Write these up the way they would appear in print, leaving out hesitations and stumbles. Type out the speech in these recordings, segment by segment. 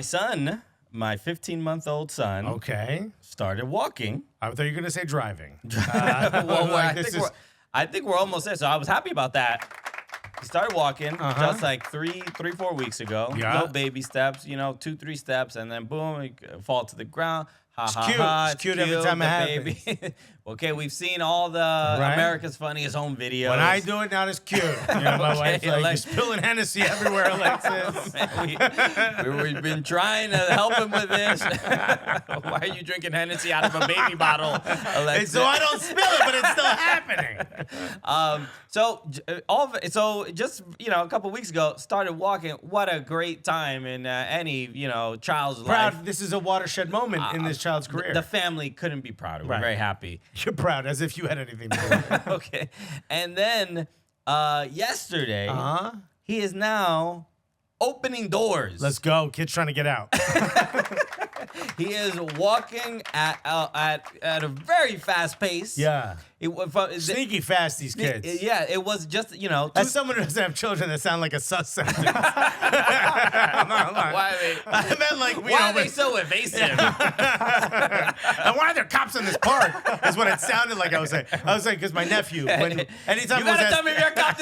my son, my 15-month-old son, started walking. I thought you were going to say driving. I think we're almost there, so I was happy about that. He started walking just like 4 weeks ago. Yeah. Little baby steps, 2-3 steps, and then boom, he fall to the ground. It's cute every time it happens. Okay, we've seen all the America's Funniest Home videos. When I do it, now it's cute. My wife's like, you're spilling Hennessy everywhere, Alexis. We've been trying to help him with this. Why are you drinking Hennessy out of a baby bottle, Alexis? So I don't spill it, but it's still happening. So just a couple weeks ago, started walking. What a great time in any child's life. This is a watershed moment in this child's career. The family couldn't be prouder. We're very happy. You're proud, as if you had anything to do with it. Okay. And then yesterday, he is now opening doors. Let's go. Kid's trying to get out. He is walking at a very fast pace. Yeah. Sneaky fast, these kids. Yeah, it was just, As someone who doesn't have children that sound like a sus sentence. I'm not lying. I meant like, why are they so evasive? And why are there cops in this park? Is what it sounded like I was saying. I was saying, because my nephew, anytime you gotta tell me if you're a cop,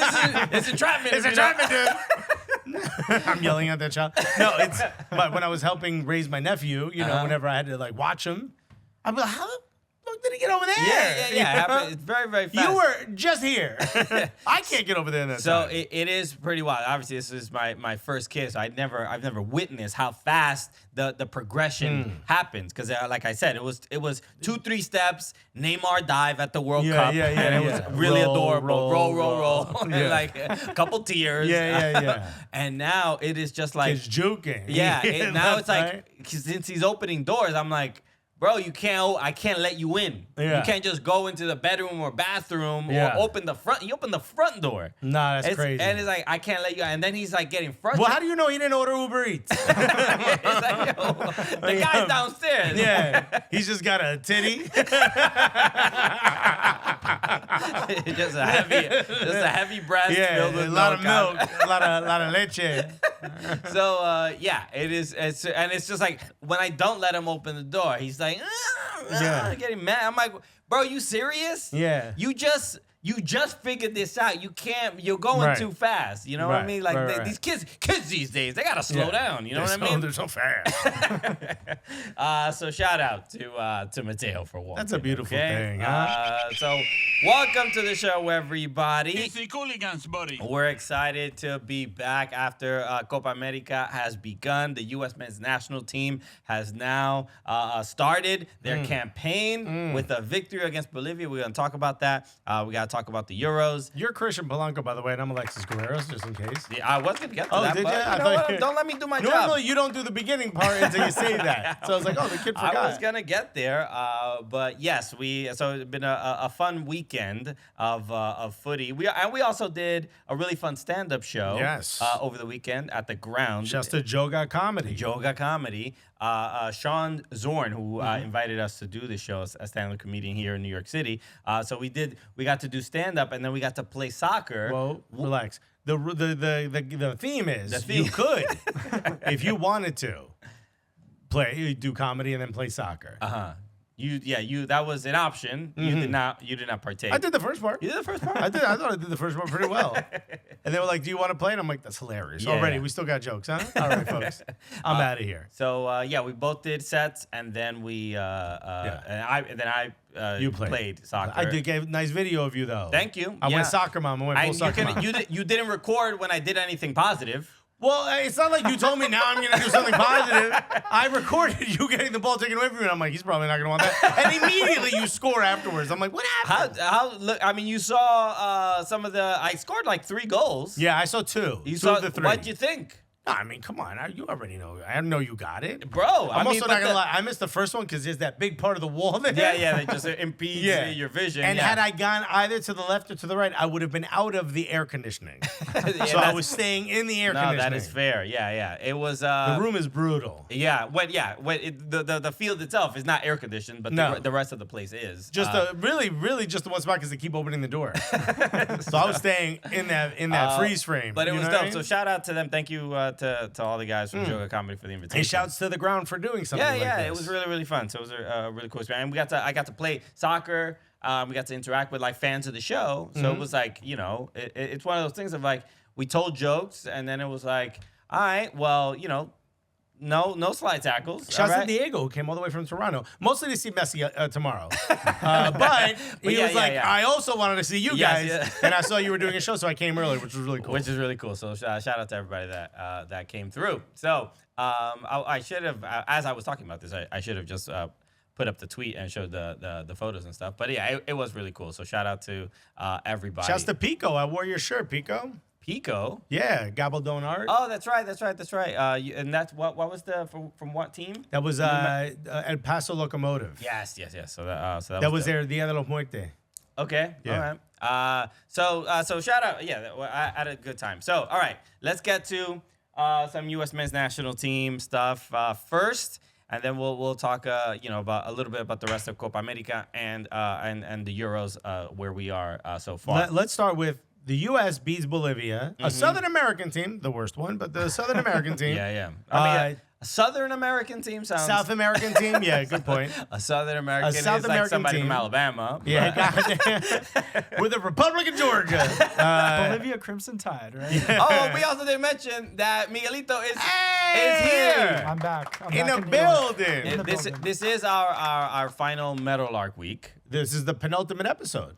it's entrapment. It's entrapment, dude. I'm yelling at that child. No, it's when I was helping raise my nephew, whenever I had to like watch him, I'd be like, how the fuck did he get over there? Yeah. It's very, very fast. You were just here. I can't get over there in that So time. it is pretty wild. Obviously, this is my first kid, so I've never witnessed how fast the progression happens. Because like I said, it was 2-3 steps, Neymar dive at the World Cup, and it was really adorable. Roll. And like a couple tears. And now it is just like he's juking. Yeah. Now it's like since he's opening doors, I'm like, bro, I can't let you in. Yeah. You can't just go into the bedroom or bathroom or open the front. You open the front door. Nah, that's crazy. And it's like, I can't let you. And then he's like getting frustrated. Well, how do you know he didn't order Uber Eats? It's like, the guy's downstairs. Yeah, he's just got a titty. just a heavy breast filled with a lot of milk, a lot of leche. So it is. It's just like when I don't let him open the door, he's like, getting mad. I'm like, bro, you serious? Yeah. You just figured this out. You're going too fast. You know what I mean? Like these kids these days, they gotta slow down. You know what I mean? They're so fast. So shout out to Mateo for walking. That's a beautiful thing. So welcome to the show, everybody. It's the Cooligans, buddy. We're excited to be back after Copa America has begun. The U.S. men's national team has now started their campaign with a victory against Bolivia. We're gonna talk about that. We got to talk about the Euros. You're Christian Polanco, by the way, and I'm Alexis Guerreros, just in case. Yeah, I was going to get to that, did but you? know what? Don't let me do my job. Normally, you don't do the beginning part until you say that. So I was like, oh, the kid forgot. I was going to get there, but yes, so it's been a fun weekend of footy. We also did a really fun stand-up show over the weekend at the Ground. Just a Joga Comedy. Sean Zorn, who invited us to do the show, a stand-up comedian here in New York City. So we got to do stand-up, and then we got to play soccer. Well, relax. The theme is you could, if you wanted to, do comedy and then play soccer. That was an option. You did not partake. I did the first part. You did the first part? I thought I did the first part pretty well. And they were like, do you want to play? And I'm like, that's hilarious. Already, we still got jokes, huh? All right, folks. I'm out of here. So, we both did sets, and then we, you played soccer. I did get a nice video of you, though. Thank you. I went soccer mom. I went full soccer mom. You didn't record when I did anything positive. Well, it's not like you told me now I'm going to do something positive. I recorded you getting the ball taken away from you, and I'm like, he's probably not going to want that. And immediately you score afterwards. I'm like, what happened? Look, I mean, you saw some of I scored like 3 goals. Yeah, I saw 2. You two saw of the 3. What'd you think? I mean, come on. You already know. I know you got it. Bro, I'm also not going to lie. I missed the first one because there's that big part of the wall there. Yeah, that just impedes your vision. And had I gone either to the left or to the right, I would have been out of the air conditioning. So I was staying in the air conditioning. No, that is fair. Yeah. It was... the room is brutal. Yeah, the field itself is not air conditioned, but the rest of the place is. Just really just the one spot because they keep opening the door. So I was staying in that freeze frame. But it was dope. So shout out to them. Thank you to all the guys from Joga Comedy for the invitation. Hey, shouts to the ground for doing something like this. It was really, really fun. So it was a really cool experience. And I got to play soccer. We got to interact with like fans of the show. So it was like, it's one of those things of like, we told jokes and then it was like, all right, well, no slide tackles. Shouts to Diego, who came all the way from Toronto, mostly to see Messi tomorrow. But he was like, I also wanted to see you guys, and I saw you were doing a show, so I came early, which was really cool. Which is really cool. So shout out to everybody that came through. So I should have, as I was talking about this, I should have just put up the tweet and showed the photos and stuff. But yeah, it was really cool. So shout out to everybody. Shouts to Pico. I wore your shirt, Pico. Pico? Yeah, Gabaldon Art. Oh, that's right. And that's what was from what team? That was El Paso Locomotive. Yes. So that was their Dia de los Muertos. Okay. Yeah. All right. So shout out. Yeah, I had a good time. So all right, let's get to some U.S. men's national team stuff first, and then we'll talk about a little bit about the rest of Copa America and the Euros where we are so far. Let's start with. The U.S. beats Bolivia, a Southern American team, the worst one, but the Southern American team. Yeah. I mean, a Southern American team sounds... South American team? Yeah, good point. A Southern American is like somebody team. from Alabama. Yeah, goddamn. With the Republic of Georgia. Bolivia Crimson Tide, right? Yeah. Oh, we also didn't mention that Miguelito is here. I'm back. In the building. This is our final Metal Lark week. This is the penultimate episode.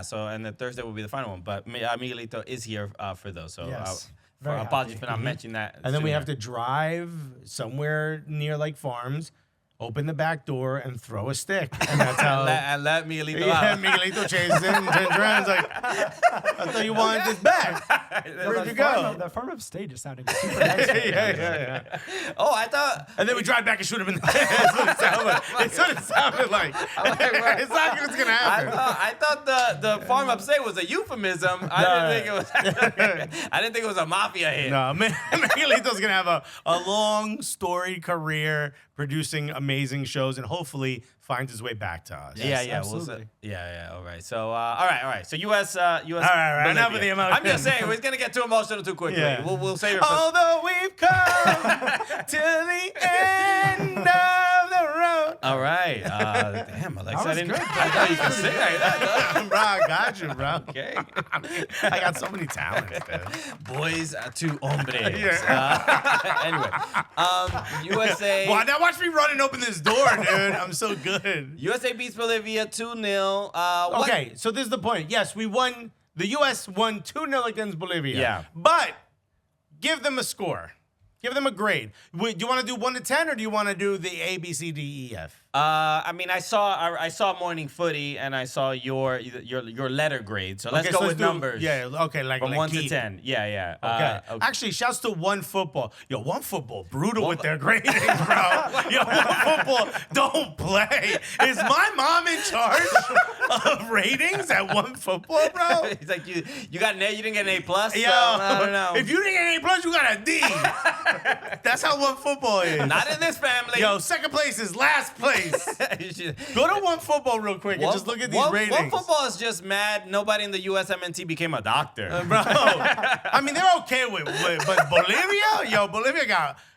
So and then Thursday will be the final one. But Miguelito is here for those. So yes. apologies for not mentioning that. And then we have to drive somewhere near Lake Farms, open the back door, and throw a stick. And that's how... and let Miguelito yeah, out. Miguelito chases in and turns around. It's like, I thought you wanted this back. Where'd you go? The farm up stage is sounding super nice. Yeah. Oh, I thought... And then we drive back and shoot him in the head. That's what it sounded like. It's what it sounded like. It's not what's going to happen. I thought the farm upstate was a euphemism. I didn't think it was a mafia hit. No, Miguelito's going to have a long, storied career producing amazing shows and hopefully finds his way back to us. Yeah, absolutely. All right. So, all right. So, U.S. All right. Enough of the emotion. I'm just saying, we're going to get too emotional too quickly. Yeah. We'll save it for... Although we've come to the end of the road. All right. Damn, Alexis, I good. thought you could sing like that. Bro, I got you, bro. Okay. I got so many talents, dude. Boys to hombres. Yeah. Anyway, USA... Well, now watch me run and open this door, dude. I'm so good. USA beats Bolivia 2-0. Okay, so this is the point. Yes, we won. The U.S. won 2-0 against Bolivia. Yeah. But give them a score. Give them a grade. Do you want to do 1 to 10 or do you want to do the A, B, C, D, E, F? I mean, I saw Morning Footy and I saw your letter grade. So let's go with numbers. Yeah, okay, like from like 1 to key. 10. Yeah. Okay. Actually, shouts to One Football. Yo, One Football, brutal with their grading, bro. Yo, One Football, don't play. Is my mom in charge of ratings at One Football, bro? He's like, you got an A, you didn't get an A+? Yo, So, I don't know. If you didn't get an A+, you got a D. That's how One Football is. Not in this family. Yo, second place is last place. Go to One Football real quick and just look at these ratings. One Football is just mad nobody in the USMNT became a doctor. Bro, I mean, they're okay with but Bolivia? Yo, Bolivia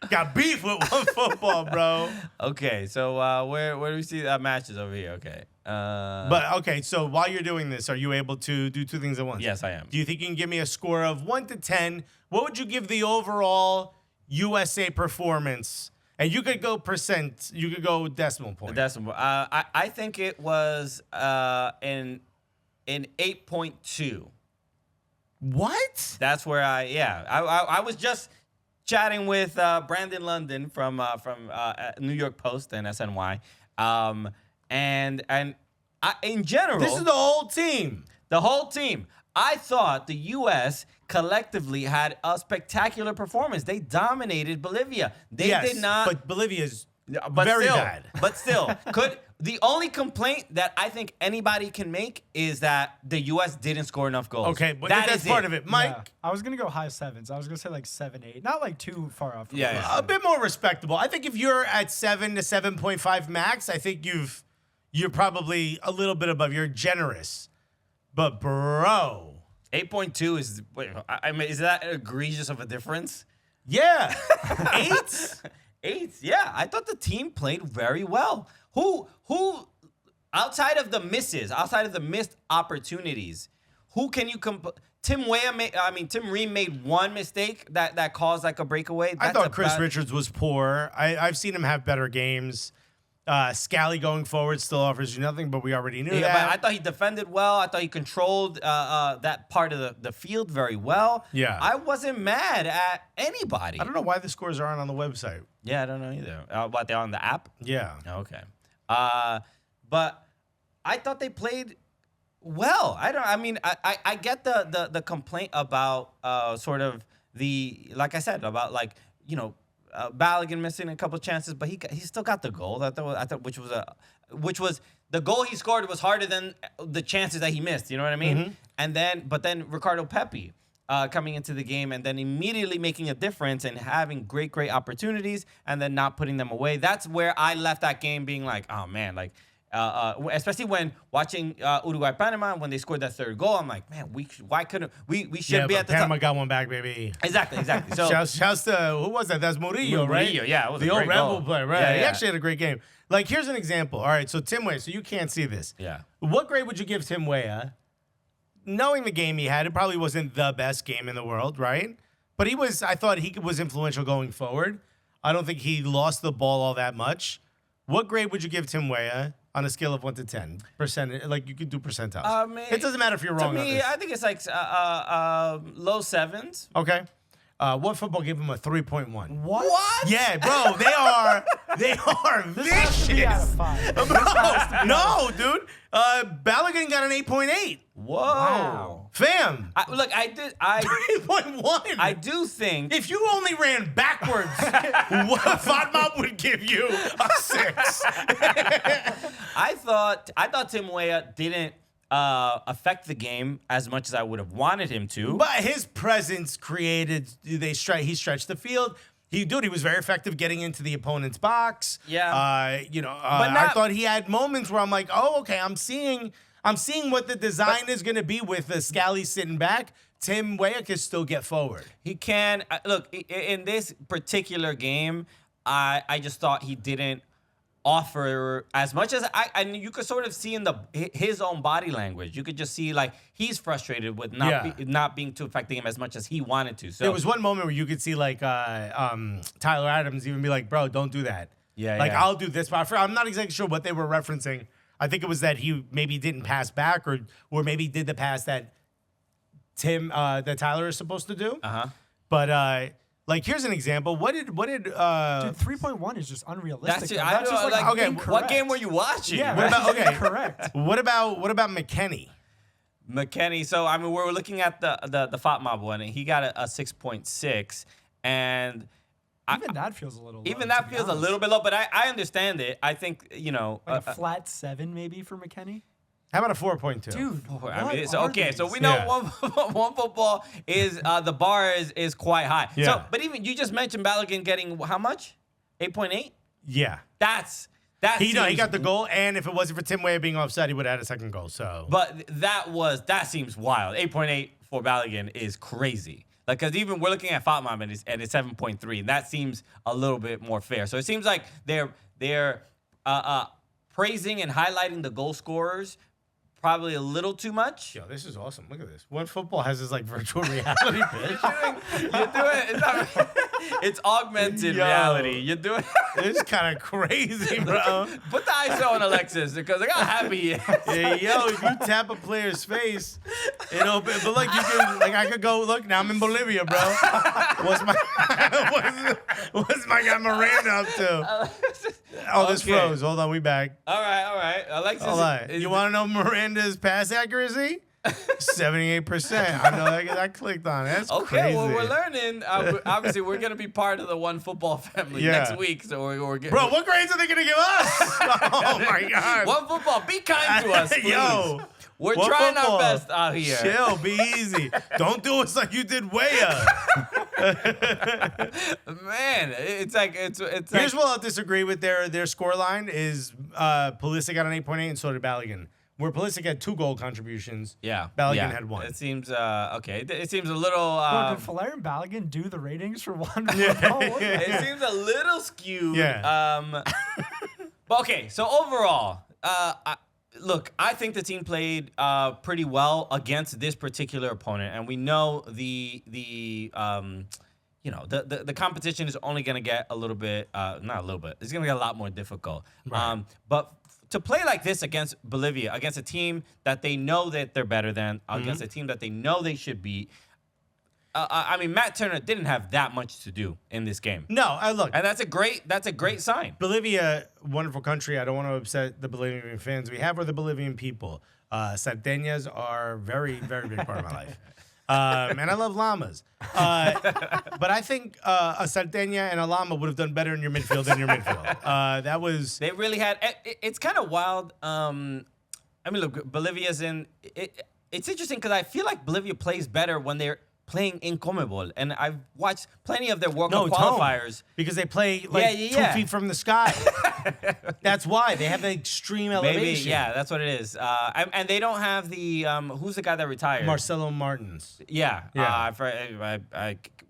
got beef with One Football, bro. Okay, so where do we see matches over here? Okay. But, okay, so while you're doing this, are you able to do two things at once? Yes, I am. Do you think you can give me a score of 1 to 10? What would you give the overall USA performance? And you could go percent. You could go decimal point. Decimal. I think it was in 8.2. What? That's where I was just chatting with Brandon London from New York Post and SNY, and in general, This is the whole team. the whole team. I thought the U.S. collectively had a spectacular performance. They dominated Bolivia. They did not. But Bolivia's But very still, bad. But still, the only complaint that I think anybody can make is that the U.S. didn't score enough goals. Okay, but That that's is part of it. Mike, Yeah. I was going to go high 7s. I was going to say like 7, 8. Not like too far off. Yeah. a bit more respectable. I think if you're at 7 to 7.5 max, I think you're probably a little bit above. You're generous. But bro, 8.2 is. Wait, I mean, is that egregious of a difference? Yeah. 8? 8. Yeah, I thought the team played very well. Who outside of the misses, outside of the missed opportunities, who can you Tim Ream made one mistake that caused like a breakaway. I thought Chris Richards was poor. I've seen him have better games. Scally going forward still offers you nothing, but we already knew that. But I thought he defended well. I thought he controlled that part of the field very well. Yeah. I wasn't mad at anybody. I don't know why the scores aren't on the website. Yeah, I don't know either. What, they're on the app? Yeah. Okay. But I thought they played well. I get the complaint about sort of like I said, about like, Balogun missing a couple chances, but he still got the goal. I thought which was the goal he scored was harder than the chances that he missed. You know what I mean? Mm-hmm. But then Ricardo Pepi coming into the game and then immediately making a difference and having great opportunities and then not putting them away. That's where I left that game being like, oh man, like. Especially when watching Uruguay-Panama, when they scored that third goal, I'm like, man, why couldn't we should be at the Panama top. got one back, baby. Exactly. So shouts to, who was that? That's Murillo, right? Murillo, yeah, it was the a old great Rebel goal. player, right? Yeah, He yeah. actually had a great game. Like, here's an example. All right, so Tim Weah, so you can't see this. Yeah. What grade would you give Tim Weah? Knowing the game he had, it probably wasn't the best game in the world, right? But I thought he was influential going forward. I don't think he lost the ball all that much. What grade would you give Tim Weah on a scale of 1 to 10%? Like, you could do percentiles. mean, It doesn't matter if you're wrong To on me, this. I think it's like low 7s. Okay. What football gave him a 3.1? What? Yeah, bro, they are Has to be out of vicious. 5. Bro, no, dude. Balogun got an 8.8. Whoa. Wow. Fam. I 3.1. I do think If you only ran backwards, what Fatma would give you a 6. I thought Tim Weah didn't affect the game as much as I would have wanted him to. But his presence created. He stretched the field. He was very effective getting into the opponent's box. Yeah. I thought he had moments where I'm like, oh, okay, I'm seeing what the design is going to be with the Scally sitting back. Tim Weah can still get forward. He can look in this particular game. I just thought he didn't offer as much as and you could sort of see in his own body language. You could just see like he's frustrated with not being too affecting him as much as he wanted to. So There was one moment where you could see like Tyler Adams even be like, "Bro, don't do that." Yeah, like yeah. I'll do this. But I'm not exactly sure what they were referencing. I think it was that he maybe didn't pass back or maybe did the pass that that Tyler is supposed to do. But like, here's an example. What did Dude, 3.1 is just unrealistic. that's it. though. I That's don't just like. okay, What incorrect. game were you watching? Yeah, What that's about- just okay. incorrect. what about McKennie? McKennie. So I mean, we're looking at the FOTMOB one, and he got a 6.6, and Even that feels a little low. even to that be feels a honest. little bit low. But I understand it. I think Like a flat 7 maybe for McKennie. How about a 4.2? Dude, I mean, what so are okay, so these? we know Yeah. one football is the bar is quite high. Yeah. So, but even you just mentioned Balogun getting how much? 8.8. Yeah. That's He seems- got the goal, and if it wasn't for Tim Weah being offside, he would have had a second goal. So, But that seems wild. 8.8 for Balogun is crazy. Like, because even we're looking at FOTMOB and it's 7.3, and that seems a little bit more fair. So it seems like they're praising and highlighting the goal scorers probably a little too much. yo, this is awesome. Look at this. One football has this like virtual reality pitch. It's augmented Yo. reality. You're doing. This is kind of crazy, bro. Put the ISO on Alexis because I got happy. Yeah, yo, if you tap a player's face, it'll be, but look, you can, like, I could go, look, now I'm in Bolivia, bro. What's my guy Miranda up to? Oh, this Okay. froze. Hold on, we back. All right. Alexis. Hold on. You want to know Miranda's pass accuracy? 78%. I know I clicked on it. That's Okay, crazy. well, we're learning. Obviously, we're going to be part of the One Football family Yeah. next week. So we're getting. Bro, what grades are they going to give us? Oh, my God. One Football, be kind to us, please. Yo. We're One trying Football. our best out here. Chill, be easy. Don't do us like you did Weah. Man, it's like Here's what I'll disagree with their score line is Pulisic got an 8.8 and so did Balogun. where Pulisic had 2 goal contributions. Yeah. Balogun had 1. It seems okay. It seems a little. Bro, did Valerian Balogun do the ratings for one? It seems a little skewed. Yeah. But okay, so overall, look, I think the team played pretty well against this particular opponent, and we know the competition is only going to get a little bit, not a little bit, it's going to get a lot more difficult. Right. But to play like this against Bolivia, against a team that they know that they're better than, against a team that they know they should beat, I mean, Matt Turner didn't have that much to do in this game. No, look. And that's a great sign. Bolivia, wonderful country. I don't want to upset the Bolivian fans we have or the Bolivian people. Sardinas are very, very big part of my life. And I love llamas. But I think a Sardinia and a llama would have done better in your midfield than your midfield. That was... They really had... It's kind of wild. I mean, look, Bolivia's in... It's interesting because I feel like Bolivia plays better when they're playing in Conmebol, and I've watched plenty of their World Cup qualifiers because they play like 2 feet from the sky. That's why they have an extreme elevation. Maybe, yeah, that's what it is. And they don't have the who's the guy that retired? Marcelo Martins. Yeah.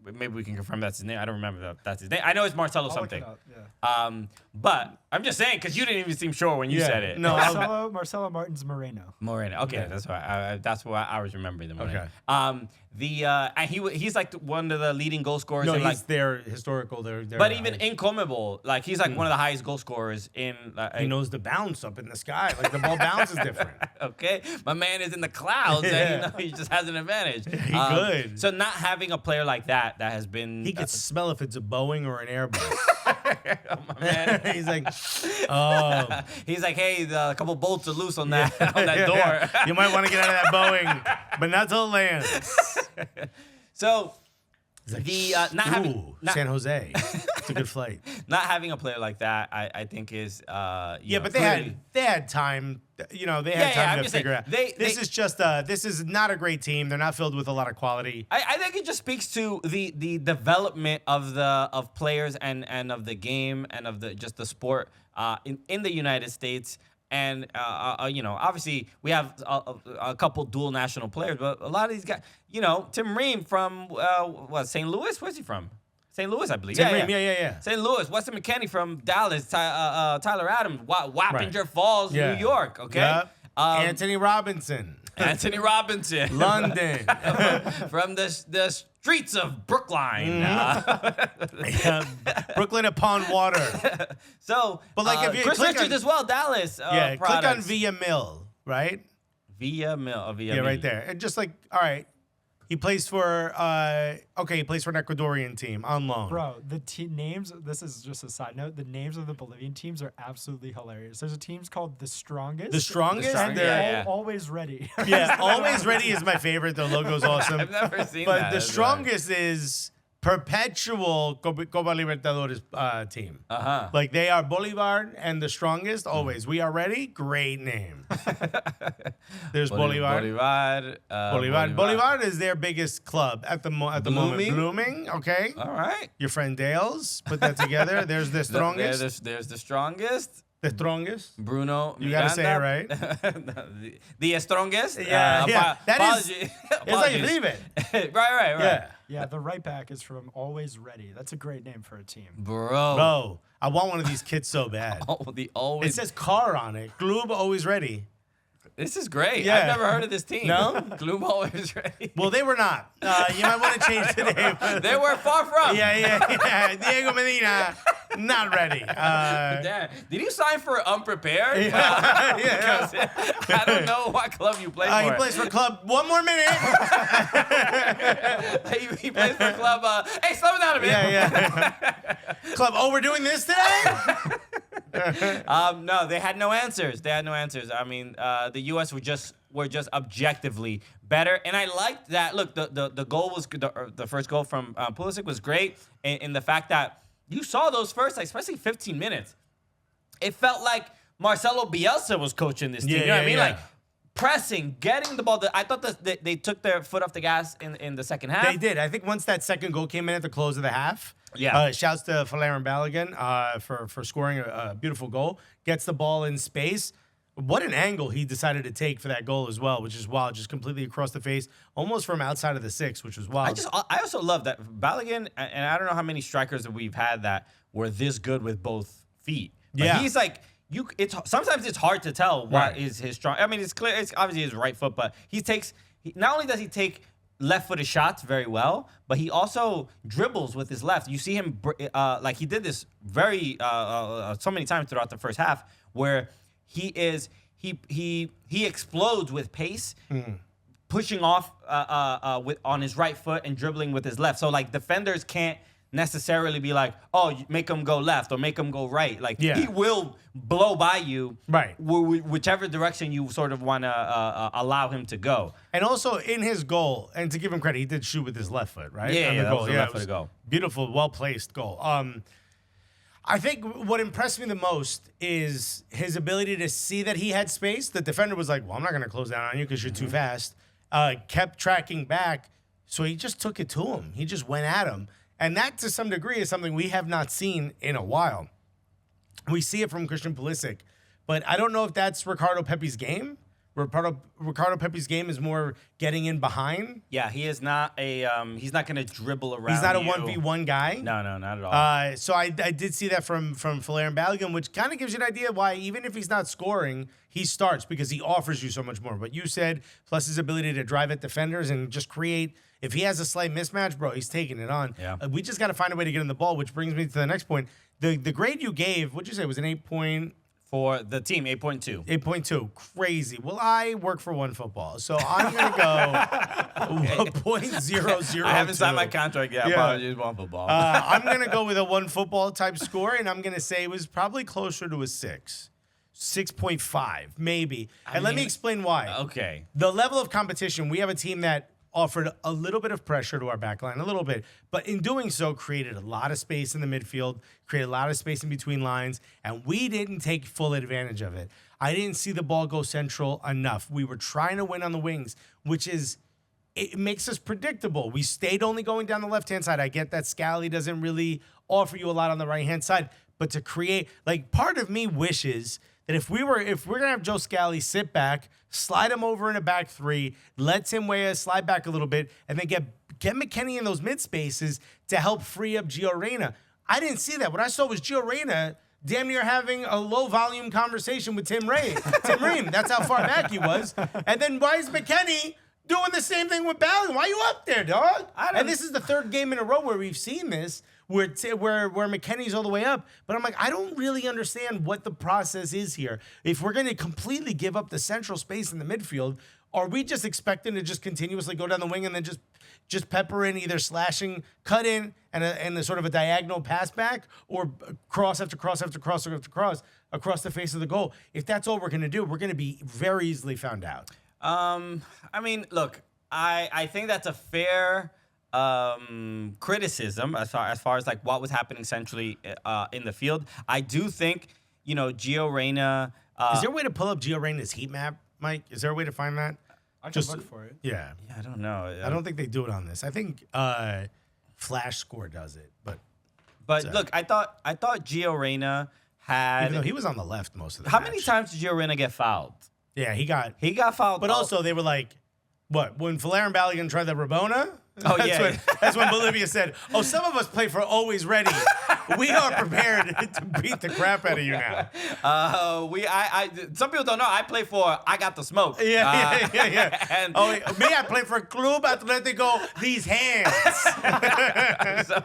Maybe we can confirm that's his name. I don't remember that's his name. I know it's Marcelo something. But I'm just saying because you didn't even seem sure when you said it. No, Marcelo Martins Moreno. Okay, yeah. That's why I was remembering the Moreno. Okay. And he's like one of the leading goal scorers. No, in, he's their historical. But even in Conmebol, like he's like one of the highest goal scorers in. He knows the bounce up in the sky. Like the ball bounces different. Okay, my man is in the clouds, and he just has an advantage. He could. So not having a player like that has been. He could smell if it's a Boeing or an Airbus. My man. He's like, oh. He's like, hey, a couple bolts are loose on that door. You might want to get out of that Boeing, but not till it lands. So like, not having San Jose, it's a good flight. Not having a player like that, I think is but they had time. You know, they had time to figure out. This is not a great team. They're not filled with a lot of quality. I think it just speaks to the development of players and of the game and of the sport in the United States. And, obviously we have a couple dual national players, but a lot of these guys, Tim Ream from, St. Louis? Where's he from? St. Louis, I believe. Tim Ream, yeah. St. Louis. Weston McKennie from Dallas. Tyler Adams, Wappinger Falls, New York, okay? Yep. Anthony Robinson. London. London. From the streets of Brookline. Brooklyn upon water. But like if you Chris click Richards as well, Dallas. Click on Villa Mill, right? Villa Mill. Yeah, right there. And just like, all right, he plays for an Ecuadorian team on loan. Bro, the names, this is just a side note, the names of the Bolivian teams are absolutely hilarious. There's a team called The Strongest. The Strongest? And they're always ready. Yeah, Always Ready is my favorite. The logo's awesome. I've never seen but that. But The Strongest is perpetual Copa Libertadores team. Uh-huh. Like they are Bolivar and The Strongest always. We are ready. Great name. There's Bolivar. Bolivar is their biggest club at the moment. Blooming. Okay. All right. Your friend Dale's put that together. There's The Strongest. There's The Strongest. The Strongest. Bruno. You gotta say it right. the Strongest. Yeah. That is. It's like you leave it. Right. Yeah, the right back is from Always Ready. That's a great name for a team. Bro, I want one of these kits so bad. It says car on it. Gloob Always Ready. This is great. Yeah. I've never heard of this team. No? Gloob Always Ready. Well, they were not. You might want to change the name. They were far from. Yeah. Diego Medina, not ready. Damn. Did you sign for Unprepared? Yeah. I don't know what club you play for. He plays for club. One more minute. He plays for club. Hey, slow it down a bit. Yeah. Club. Oh, we're doing this today? No, they had no answers. I mean, the U.S. were just objectively better, and I liked that. Look, the goal was the first goal from Pulisic was great in the fact that you saw those first, like, especially 15 minutes. It felt like Marcelo Bielsa was coaching this team. You know what I mean? Like pressing, getting the ball. I thought that they took their foot off the gas in the second half. They did. I think once that second goal came in at the close of the half. Yeah. Shouts to Valerian Balogun for scoring a beautiful goal. Gets the ball in space. What an angle he decided to take for that goal as well, which is wild. Just completely across the face, almost from outside of the 6, which was wild. I also love that Balogun, and I don't know how many strikers that we've had that were this good with both feet. But he's like, sometimes it's hard to tell what is his strong. I mean, it's clear, it's obviously his right foot, but not only does he take left-footed shots very well, but he also dribbles with his left. You see him, like he did this very, so many times throughout the first half, where he explodes with pace, pushing off on his right foot and dribbling with his left. So like defenders can't necessarily be like, oh, make him go left or make him go right. Like he will blow by you, whichever direction you sort of want to allow him to go. And also in his goal, and to give him credit, he did shoot with his left foot, right? Yeah, that was a left foot goal. Beautiful, well placed goal. I think what impressed me the most is his ability to see that he had space. The defender was like, well, I'm not going to close down on you because you're too fast. Kept tracking back, so he just took it to him. He just went at him. And that, to some degree, is something we have not seen in a while. We see it from Christian Pulisic, but I don't know if that's Ricardo Pepi's game. Ricardo Pepi's game is more getting in behind. Yeah, he is not he's not going to dribble around. He's not a 1v1 guy. No, not at all. So I did see that from Valérien Balogun, which kind of gives you an idea why even if he's not scoring, he starts because he offers you so much more. But you said, plus his ability to drive at defenders and just create. If he has a slight mismatch, bro, he's taking it on. Yeah. We just got to find a way to get in the ball, which brings me to the next point. The grade you gave, what'd you say, was an 8 point? For the team, 8.2. 8.2. Crazy. Well, I work for One Football, so I'm going to go 0.002. I haven't signed my contract yet. Apologies, One Football. I'm going to go with a One Football type score, and I'm going to say it was probably closer to a 6. 6.5, maybe. Let me explain why. Okay. The level of competition, we have a team that offered a little bit of pressure to our back line, a little bit, but in doing so, created a lot of space in the midfield, created a lot of space in between lines, and we didn't take full advantage of it. I didn't see the ball go central enough. We were trying to win on the wings, it makes us predictable. We stayed only going down the left-hand side. I get that Scally doesn't really offer you a lot on the right-hand side, but to create, like, part of me wishes that if we're gonna have Joe Scally sit back, slide him over in a back 3, let Tim Weah slide back a little bit, and then get McKennie in those mid spaces to help free up Gio Reyna. I didn't see that. What I saw was Gio Reyna damn near having a low volume conversation with Tim Ream. That's how far back he was. And then why is McKennie doing the same thing with Balogun? Why are you up there, dog? And this is the 3rd game in a row where we've seen this. Where McKennie's all the way up. But I'm like, I don't really understand what the process is here. If we're going to completely give up the central space in the midfield, are we just expecting to just continuously go down the wing and then just pepper in either slashing, cut in, and a sort of a diagonal pass back, or cross after cross after cross after cross across the face of the goal? If that's all we're going to do, we're going to be very easily found out. I mean, look, I think that's a fair criticism as far as like what was happening centrally in the field. I do think, Gio Reyna. Is there a way to pull up Gio Reyna's heat map, Mike? Is there a way to find that? I can look for it. Yeah. Yeah, I don't know. I don't think they do it on this. I think Flash Score does it, but look, I thought Gio Reyna had. Even though he was on the left most of the How match. many times did Gio Reyna get fouled? Yeah, he got fouled. But also they were like, what, when Valérien Balogun tried the Rabona? Oh, That's when Bolivia said, oh, some of us play for always ready. We are prepared to beat the crap out of you now. Some people don't know, I play for I Got the Smoke. Yeah. And I play for Club Atletico These Hands. so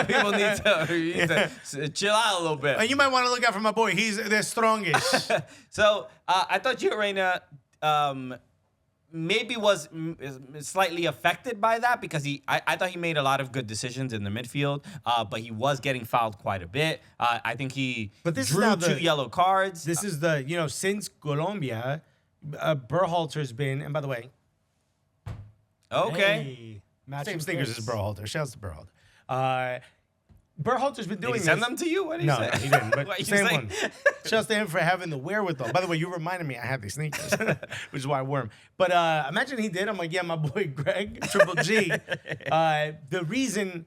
people need to chill out a little bit. And you might want to look out for my boy. They're strongish. So I thought Gio Reyna maybe was slightly affected by that because I thought he made a lot of good decisions in the midfield, but he was getting fouled quite a bit. I think he drew 2 yellow cards. This is since Colombia, Berhalter's been, and by the way, okay, same stickers as Berhalter. Shouts to Berhalter. Berhalter's been doing Did he send them to you? What did he say? No, he didn't. But same one. Shouts to him for having the wherewithal. By the way, you reminded me I had these sneakers, which is why I wore them. But imagine he did. I'm like, yeah, my boy Greg, Triple G. The reason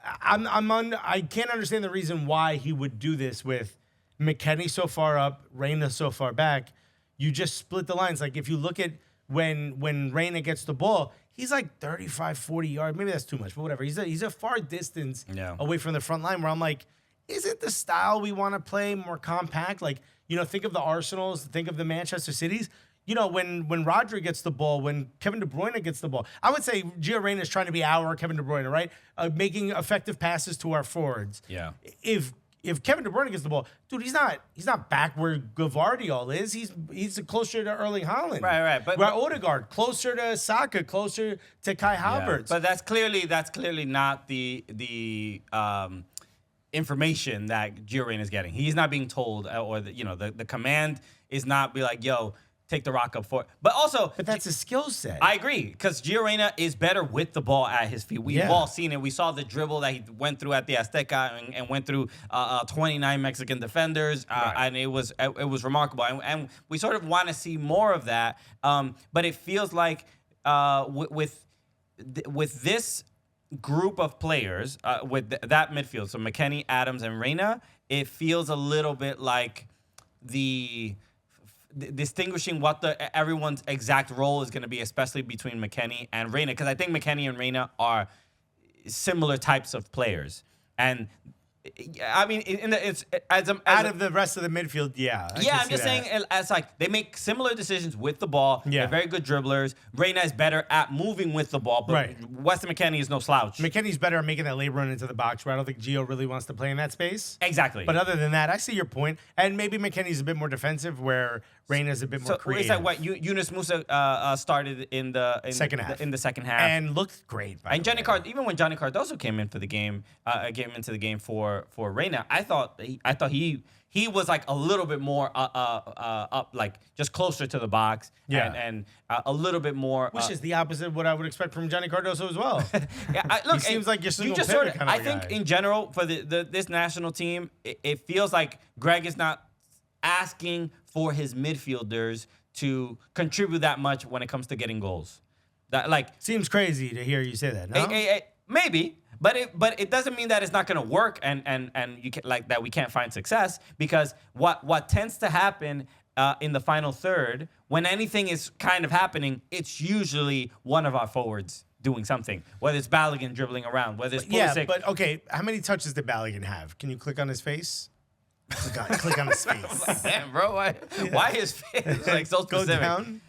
I can't understand the reason why he would do this with McKennie so far up, Reyna so far back, you just split the lines. Like if you look at when Reyna gets the ball, he's like 35, 40 yards. Maybe that's too much, but whatever. He's a far distance away from the front line where I'm like, is it the style we want to play, more compact? Like, think of the Arsenals, think of the Manchester Cities. When Rodri gets the ball, when Kevin De Bruyne gets the ball, I would say Gio Reyna is trying to be our Kevin De Bruyne, right? Making effective passes to our forwards. Yeah. If Kevin De Bruyne gets the ball, dude, he's not back where Gvardiol is. He's closer to Erling Haaland. Right. But Odegaard, closer to Saka, closer to Kai Havertz. But that's clearly not the information that Gio Reyna is getting. He's not being told, or the command is not be like, yo, take the rock up for it. But that's a skill set. I agree, because Gio Reyna is better with the ball at his feet. We've all seen it. We saw the dribble that he went through at the Azteca and went through 29 Mexican defenders, and it was remarkable. And we sort of want to see more of that. But it feels like with this group of players, with that midfield, so McKennie, Adams, and Reyna, it feels a little bit like distinguishing what everyone's exact role is going to be, especially between McKennie and Reyna, because I think McKennie and Reyna are similar types of players. And I mean, out of the rest of the midfield, I'm just saying, as like they make similar decisions with the ball. Yeah. They're very good dribblers. Reyna is better at moving with the ball, but Weston McKennie is no slouch. McKennie's better at making that late run into the box, where I don't think Gio really wants to play in that space. Exactly. But other than that, I see your point. And maybe McKennie's a bit more defensive, where Reyna's a bit more creative. It's like what Yunus Musa started in the second half. In the second half, and looked great. And even when Johnny Cardoso came into the game for Reyna, I thought he was like a little bit more up, like just closer to the box, and a little bit more. Which is the opposite of what I would expect from Johnny Cardoso as well. Look, he seems like your single just pivot kind of I think guy. In general for this national team, it feels like Greg is not asking for his midfielders to contribute that much when it comes to getting goals. That seems crazy to hear you say that. No? Maybe. But it doesn't mean that it's not going to work and you can, that we can't find success, because what tends to happen in the final third, when anything is kind of happening, it's usually one of our forwards doing something, whether it's Balogun dribbling around, whether it's Pulisic. Yeah, but okay, how many touches did Balogun have? Can you click on his face? Click on his face. Damn, bro, why his face like so specific? Go down.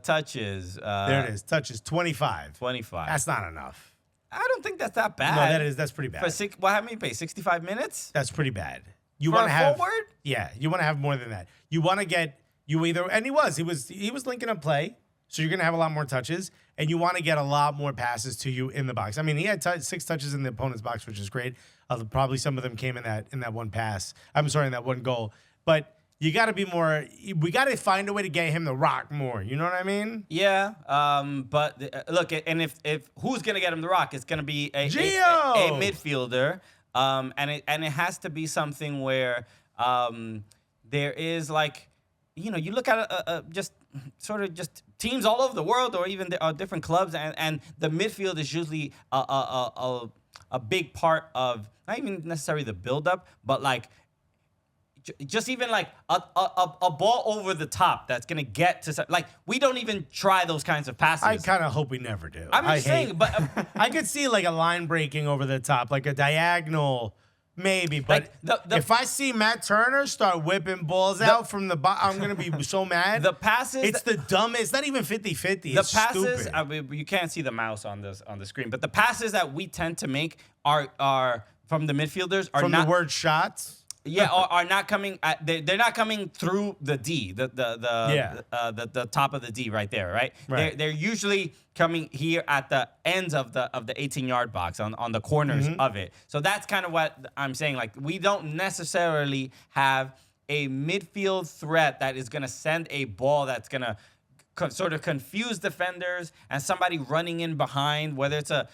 Touches. There it is. Touches 25. 25. That's not enough. I don't think that's that bad. No, that's pretty bad. What happened? You pay 65 minutes? That's pretty bad. You want to have forward? Yeah, you want to have more than that. You want to get he was linking up play, so you're gonna have a lot more touches, and you want to get a lot more passes to you in the box. I mean, he had 6 touches in the opponent's box, which is great. Probably some of them came in that one pass. I'm sorry, in that one goal. But you got to be more. We got to find a way to get him the rock more. You know what I mean? Yeah. But look, and if who's gonna get him the rock, it's gonna be a midfielder. And it has to be something where there is you look at just teams all over the world, or even different clubs, and the midfield is usually a big part of not even necessarily the build-up, but just even a ball over the top that's gonna get to we don't even try those kinds of passes. I kind of hope we never do. I'm just saying, but I could see a line breaking over the top, like a diagonal. Maybe, but if I see Matt Turner start whipping balls out from the bottom, I'm going to be so mad. The passes... It's the dumbest. It's not even 50-50. The passes... stupid. I mean, you can't see the mouse on the screen, but the passes that we tend to make are from the midfielders are from not... the word shots? Yeah, are not coming... they're not coming through the D, the top of the D right there, right? They're usually coming here at the ends of the 18-yard box on the corners of it. So that's kind of what I'm saying. We don't necessarily have a midfield threat that is going to send a ball that's going to sort of confuse defenders and somebody running in behind, whether it's a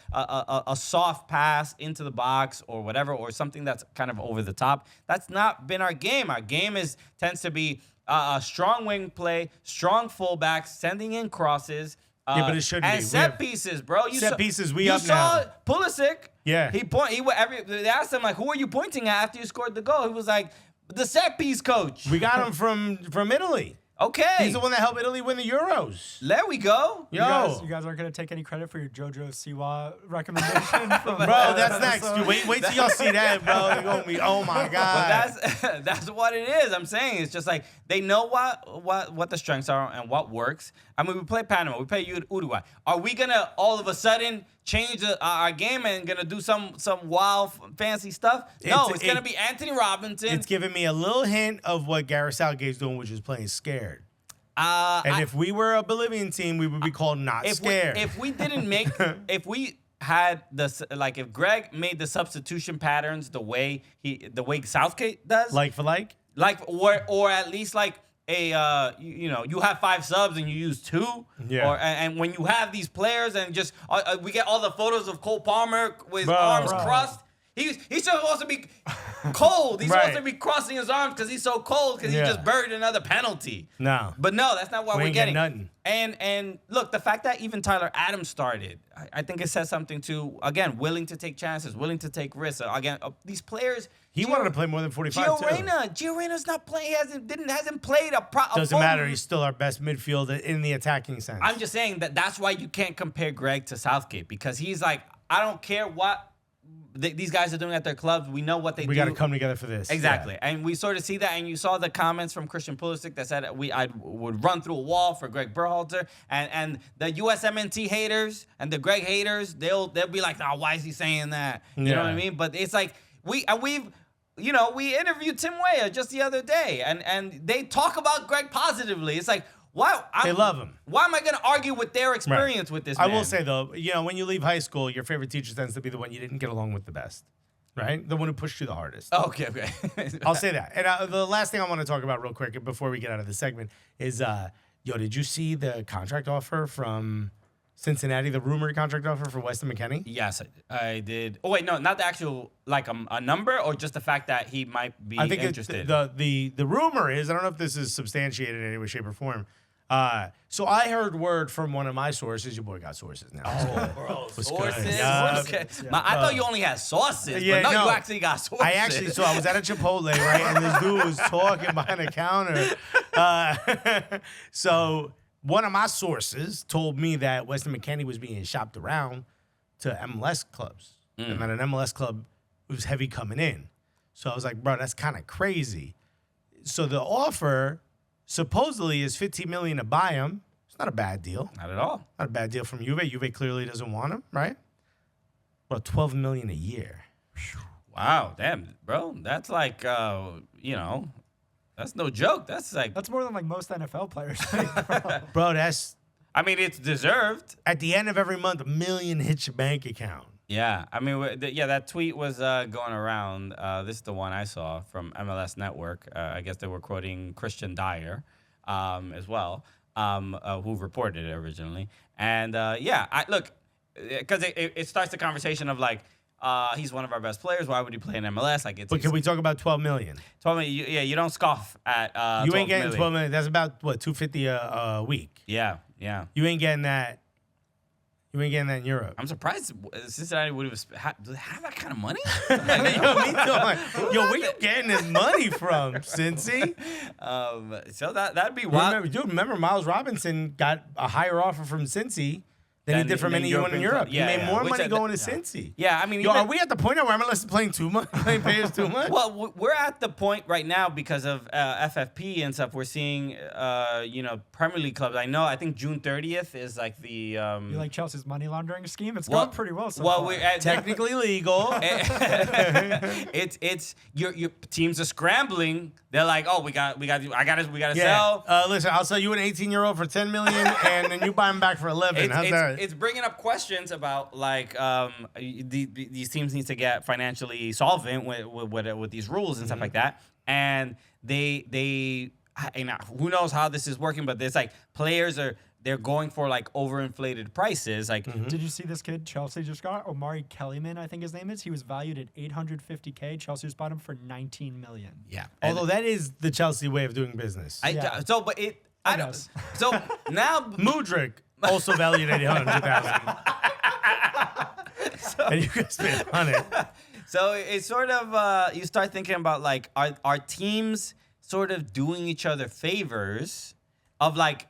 soft pass into the box or whatever, or something that's kind of over the top. That's not been our game. Our game tends to be a strong wing play, strong fullbacks, sending in crosses. But it shouldn't and be. Set pieces, bro. We up now. You saw Pulisic. Yeah. They asked him, who are you pointing at after you scored the goal? He was like, The set piece coach. We got him from Italy. Okay. He's the one that helped Italy win the Euros. There we go. Yo. You guys aren't going to take any credit for your JoJo Siwa recommendation? From Bro, that's next. You wait till y'all see that, bro. They're going to be, oh, my God. But that's what it is. I'm saying it's just like they know what the strengths are and what works. I mean, we play Panama. We play Uruguay. Are we going to all of a sudden change our game and going to do some wild, fancy stuff? No, it's going to be Anthony Robinson. It's giving me a little hint of what Gareth Southgate's doing, which is playing scared. If we were a Bolivian team, we would be called not scared. If we didn't make, if we had if Greg made the substitution patterns the way Southgate does, like for like, or at least like you have 5 subs and you use 2, and when you have these players and just we get all the photos of Cole Palmer with his arms crossed. He's supposed to be cold. He's supposed to be crossing his arms because he's so cold because he just buried another penalty. No. But no, that's not what we're getting. Nothing. And look, the fact that even Tyler Adams started, I think it says something to, again, willing to take chances, willing to take risks. Again, these players. He wanted to play more than 45 Gio Reyna's not playing. Hasn't played a Doesn't matter. He's still our best midfielder in the attacking sense. I'm just saying that's why you can't compare Greg to Southgate, because he's like, I don't care what these guys are doing at their clubs. We know what they do. We got to come together for this. Exactly. Yeah. And we sort of see that. And you saw the comments from Christian Pulisic that said I would run through a wall for Greg Berhalter. And the USMNT haters and the Greg haters, they'll be like, oh, why is he saying that? You know what I mean? But it's like we interviewed Tim Weah just the other day, and they talk about Greg positively. It's like, wow, they love him. Why am I going to argue with their experience with this man? I will say, though, when you leave high school, your favorite teacher tends to be the one you didn't get along with the best, right? The one who pushed you the hardest. Okay. I'll say that. And the last thing I want to talk about real quick before we get out of the segment is, did you see the contract offer from Cincinnati, the rumored contract offer for Weston McKennie? Yes, I did. Oh, wait, no, not the actual, like a number, or just the fact that he might be interested? The rumor is, I don't know if this is substantiated in any way, shape, or form. So I heard word from one of my sources. Your boy got sources now. Oh, bro, sources? Yeah. Okay. I thought you only had sauces, but no, you actually got sources. So I was at a Chipotle, right, and this dude was talking behind the counter. So one of my sources told me that Weston McKennie was being shopped around to MLS clubs, and that an MLS club was heavy coming in. So I was like, bro, that's kind of crazy. So the offer supposedly is $15 million to buy him. It's not a bad deal. Not at all. Not a bad deal from Juve. Juve clearly doesn't want him, right? Well, $12 million a year. Wow, damn, bro. That's like, that's no joke. That's more than like most NFL players. Bro, that's. I mean, it's deserved. At the end of every month, $1 million hits your bank account. Yeah, I mean, that tweet was going around. This is the one I saw from MLS Network. I guess they were quoting Christian Dyer as well, who reported it originally. And look, because it starts the conversation of like, he's one of our best players. Why would he play in MLS? But can we talk about $12 million? 12 million. You don't scoff at. You ain't getting $12 million. That's about what, $250 a week. Yeah. You ain't getting that. You ain't getting that in Europe. I'm surprised Cincinnati would have that kind of money. Me too. Where you getting this money from, Cincy? So that'd be wild. Remember Miles Robinson got a higher offer from Cincy than he did from anyone in Europe. Yeah, he made more money going to Cincy. Yeah, I mean, are we at the point now where MLS is playing too much? Playing players too much? Well, we're at the point right now because of FFP and stuff. We're seeing, Premier League clubs. I think June 30th is like the. You like Chelsea's money laundering scheme? It's going pretty well so far. We're technically legal. It's your teams are scrambling. They're like, oh, we got to sell. Listen, I'll sell you an 18-year-old for $10 million, and then you buy him back for 11. How's that? It's bringing up questions about like these teams need to get financially solvent with these rules and stuff like that, and they who knows how this is working, but it's like players they're going for like overinflated prices. Like, did you see this kid Chelsea just got? Omari Kellyman, I think his name is. He was valued at $850K. Chelsea just bought him for $19 million. Yeah, although that is the Chelsea way of doing business. So now Mudryk also valued at $100,000. And you guys paid $100. So it's sort of you start thinking about like are teams sort of doing each other favors of like.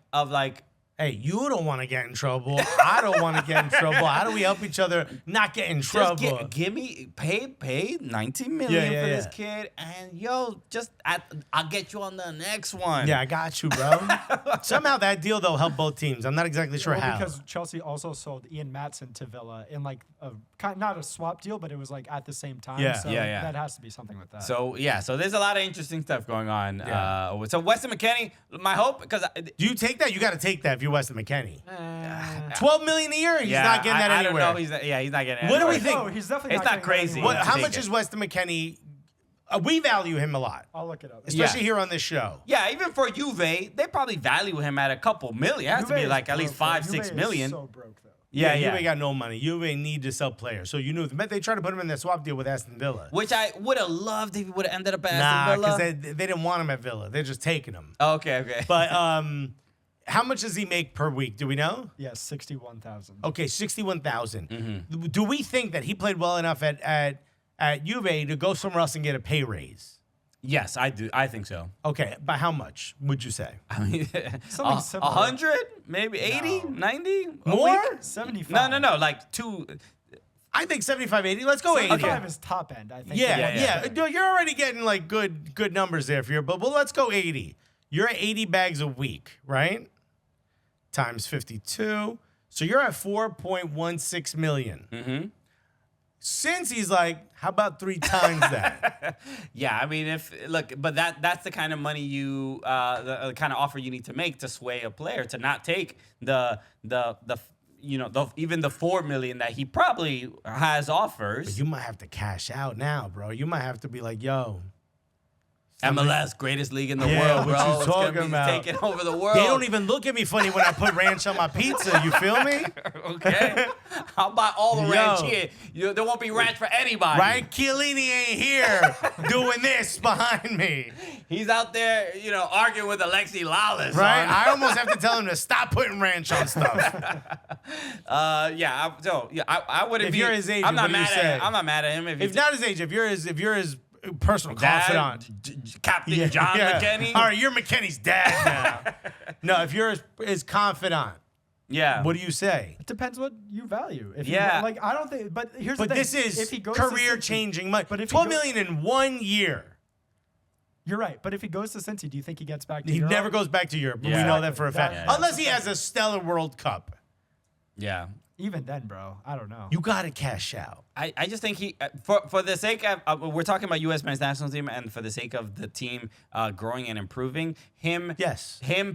Hey, you don't want to get in trouble. I don't want to get in trouble. How do we help each other not get in trouble? Just give me pay 19 million for this kid, and I'll get you on the next one. Yeah, I got you, bro. Somehow that deal though helped both teams. I'm not exactly sure how. Because Chelsea also sold Ian Maatsen to Villa in like not a swap deal, but it was like at the same time. Yeah. So that has to be something with that. So so there's a lot of interesting stuff going on. Yeah. So Weston McKennie, my hope because do you take that? You got to take that if you're Weston McKennie. $12 million a year. He's not getting that anywhere. I don't know. He's not getting it. What do we think? No, he's definitely It's not not crazy. How much is Weston McKennie? We value him a lot. I'll look it up. Especially here on this show. Yeah, even for Juve, they probably value him at a couple million. It has to be like at least 5-6 million. So broke though. Juve got no money. Juve need to sell players. So you knew they tried to put him in that swap deal with Aston Villa. Which I would have loved if he would have ended up at Aston Villa. Because they didn't want him at Villa. They're just taking him. Oh, okay. But how much does he make per week? Do we know? Yes, 61,000. Okay, 61,000. Mm-hmm. Do we think that he played well enough at Juve to go somewhere else and get a pay raise? Yes, I do. I think so. Okay, by how much would you say? I mean, Something similar. 100, maybe 80, 90 More? 75. No, like two. I think 75, 80. Let's go 80. 75 is top end, I think. Yeah. Dude, you're already getting like good numbers there for you. But let's go 80. You're at 80 bags a week, right? Times 52. So you're at 4.16 million. Mm-hmm. Since he's like, how about 3 times that? Yeah, I mean, but that's the kind of money you, the kind of offer you need to make to sway a player to not take even the 4 million that he probably has offers. But you might have to cash out now, bro. You might have to be like, yo. MLS, greatest league in the Yeah, world, what bro. you It's talking gonna be about? taking over the world. They don't even look at me funny when I put ranch on my pizza. You feel me? Okay. How about all the Yo. ranch here? There won't be ranch for anybody. Right? Chiellini ain't here doing this behind me. He's out there, arguing with Alexis Lawless. Right? on- I almost have to tell him to stop putting ranch on stuff. I wouldn't If be. you're his age, I'm not what do you mad at say? him. I'm not mad at him. If not his age, if you're his personal dad, confidant. Captain John McKennie. All right, you're McKennie's dad now. No, if you're his confidant, Yeah. what do you say? It depends what you value. If Yeah. I don't think. But here's the But thing. this is if he goes to Cincy- career-changing money. But if he 12 go- million in 1 year. You're right. But if he goes to Cincy, do you think he gets back to He Europe? never goes back to Europe. Yeah. We know that for a fact. Yeah. Unless he has a stellar World Cup. Yeah. Even then, bro. I don't know. You got to cash out. I just think he for the sake of we're talking about U.S. men's national team and for the sake of the team growing and improving him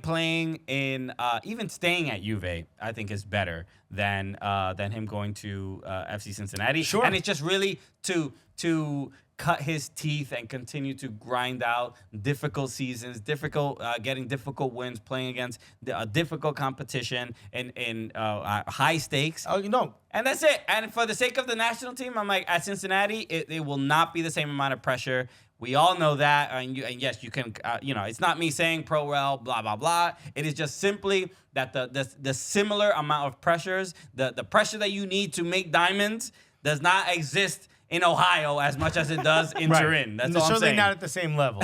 playing in even staying at Juve I think is better than him going to FC Cincinnati. Sure. And it's just really to cut his teeth and continue to grind out difficult seasons, getting difficult wins, playing against difficult competition in high stakes. Oh, no. And that's it. And for the sake of the national team, I'm like, at Cincinnati, it will not be the same amount of pressure. We all know that. And yes, you can, it's not me saying pro rel, blah, blah, blah. It is just simply that the similar amount of pressures, the pressure that you need to make diamonds does not exist in Ohio as much as it does in Turin. That's all I'm certainly saying. not at the same level.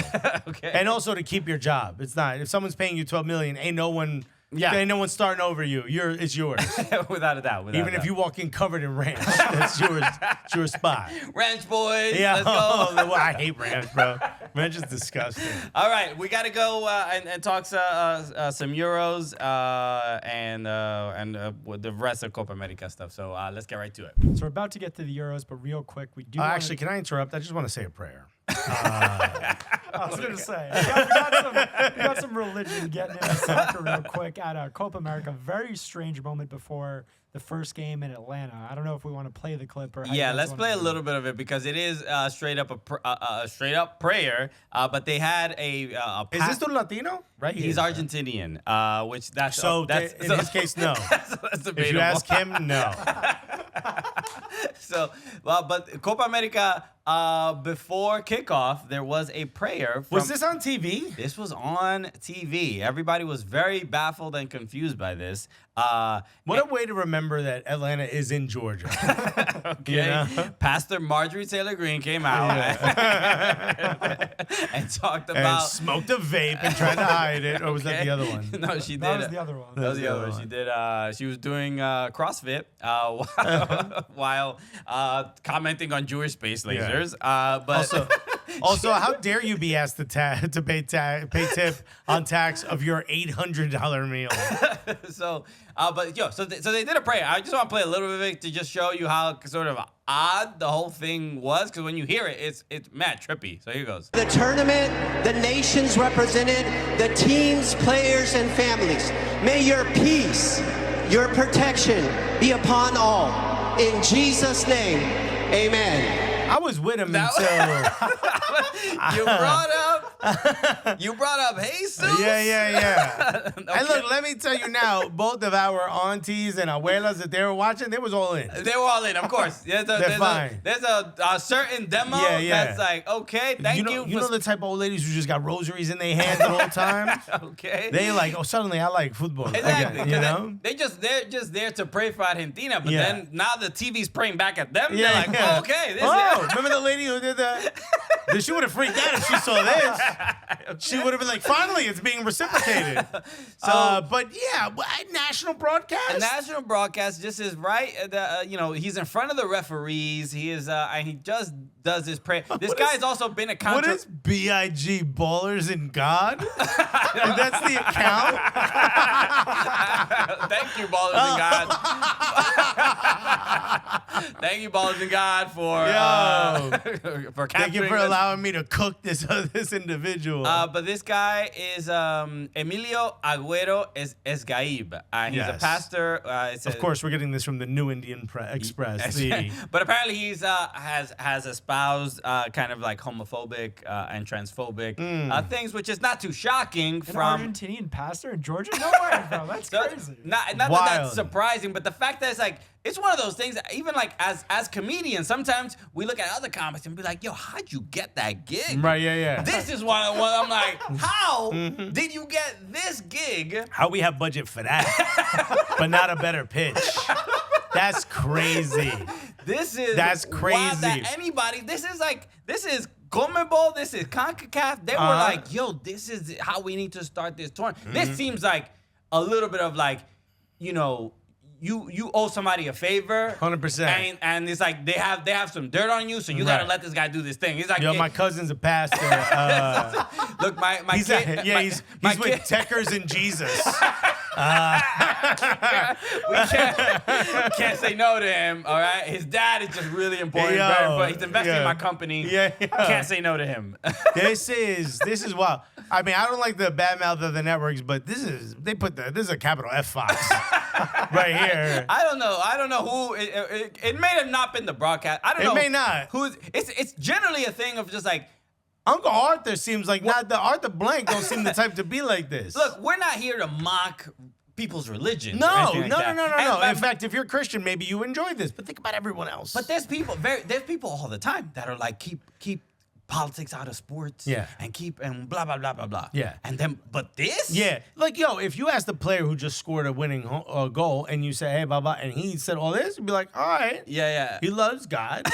Okay. And also to keep your job. It's not. If someone's paying you $12 million, ain't no one starting over you. It's yours. Without a doubt. Even if you walk in covered in ranch, that's yours. It's your spot. Ranch boys, Yeah. let's go. I hate ranch, bro. Ranch is disgusting. All right, we got to go and talk some Euros and the rest of Copa America stuff. So let's get right to it. So we're about to get to the Euros, but real quick, we do. Actually, can I interrupt? I just want to say a prayer. I was going to say, we got some religion getting into soccer real quick at Copa America. Very strange moment before the first game in Atlanta. I don't know if we want to play the clip or. Yeah, let's play a little bit of it because it is straight up a straight up prayer. But they had a. Is this the Latino? Right. He's Argentinian, which that's in his case, no. that's debatable. If you ask him, no. So, but Copa America before kickoff, there was a prayer. Was this on TV? This was on TV. Everybody was very baffled and confused by this. What a way to remember that Atlanta is in Georgia. Okay. You know? Pastor Marjorie Taylor Greene came out and talked And about smoked a vape and tried to hide it. Or was that the other one? No, she did. That was the other one. That was the other one. She did. She was doing CrossFit while commenting on Jewish space lasers. But Also, how dare you be asked to pay tip on tax of your $800 meal? so they did a prayer. I just want to play a little bit of it to just show you how sort of odd the whole thing was, because when you hear it, it's mad trippy. So here goes. The tournament, the nations represented, the teams, players, and families. May your peace, your protection be upon all. In Jesus' name, amen. I was with him until... You brought up Jesus? Yeah. Okay. And look, let me tell you now, both of our aunties and abuelas that they were watching, they was all in. They were all in, of course. There's a certain demo that's like, okay, thank you. You know the type of old ladies who just got rosaries in their hands at all times? Okay. They like, oh, suddenly I like football. Exactly. Again, you know? They're just there to pray for Argentina, but then now the TV's praying back at them. They're like, yeah. oh, okay. Remember the lady who did that? She would have freaked out if she saw this. She would have been like, finally, it's being reciprocated. But yeah, national broadcast? A national broadcast just is right. He's in front of the referees. He is, and he just does his prayer. This guy's also been a What is BIG Ballers in God? That's the account? Thank you, Ballers in God. Thank you, Ballers in God, for capturing Thank you for us. allowing me to cook this individual. But this guy is Emilio Agüero Esgaib. He's a pastor. Of course, we're getting this from the New Indian Express. But apparently he's has espoused kind of like homophobic and transphobic things, which is not too shocking. An From Argentinian pastor in Georgia? No way, bro. That's crazy. Not that that's surprising, but the fact that it's one of those things, even like as comedians, sometimes we look at other comics and be like, yo, how'd you get that gig? Right, yeah. This is one I'm like, how did you get this gig? How we have budget for that, but not a better pitch. That's crazy. That's crazy. Wild that anybody, this is CONMEBOL, this is CONCACAF. They were like, yo, this is how we need to start this tournament. This seems like a little bit of like, you owe somebody a favor, 100%, and it's like they have some dirt on you, so you gotta let this guy do this thing. He's like, yo, my cousin's a pastor. Look, my kid, he's with Techers and Jesus. We can't say no to him. All right, his dad is just really important. Very important. He's investing in my company. Can't say no to him. This is wild. I mean, I don't like the bad mouth of the networks, but this is a capital F Fox right here. I don't know who. It may have not been the broadcast. I don't know. It may not. Who's? It's generally a thing of just like. Uncle Arthur seems like not the Arthur Blank don't seem the type to be like this. Look, we're not here to mock people's religion. No. In In fact, if you're Christian, maybe you enjoy this, but think about everyone else. But there's people all the time that are like keep politics out of sports. Yeah. And blah blah blah blah blah. Yeah. And then but this? Yeah. Like, yo, if you ask the player who just scored a winning goal and you say, hey, blah blah, and he said all this, you'd be like, all right. Yeah. He loves God.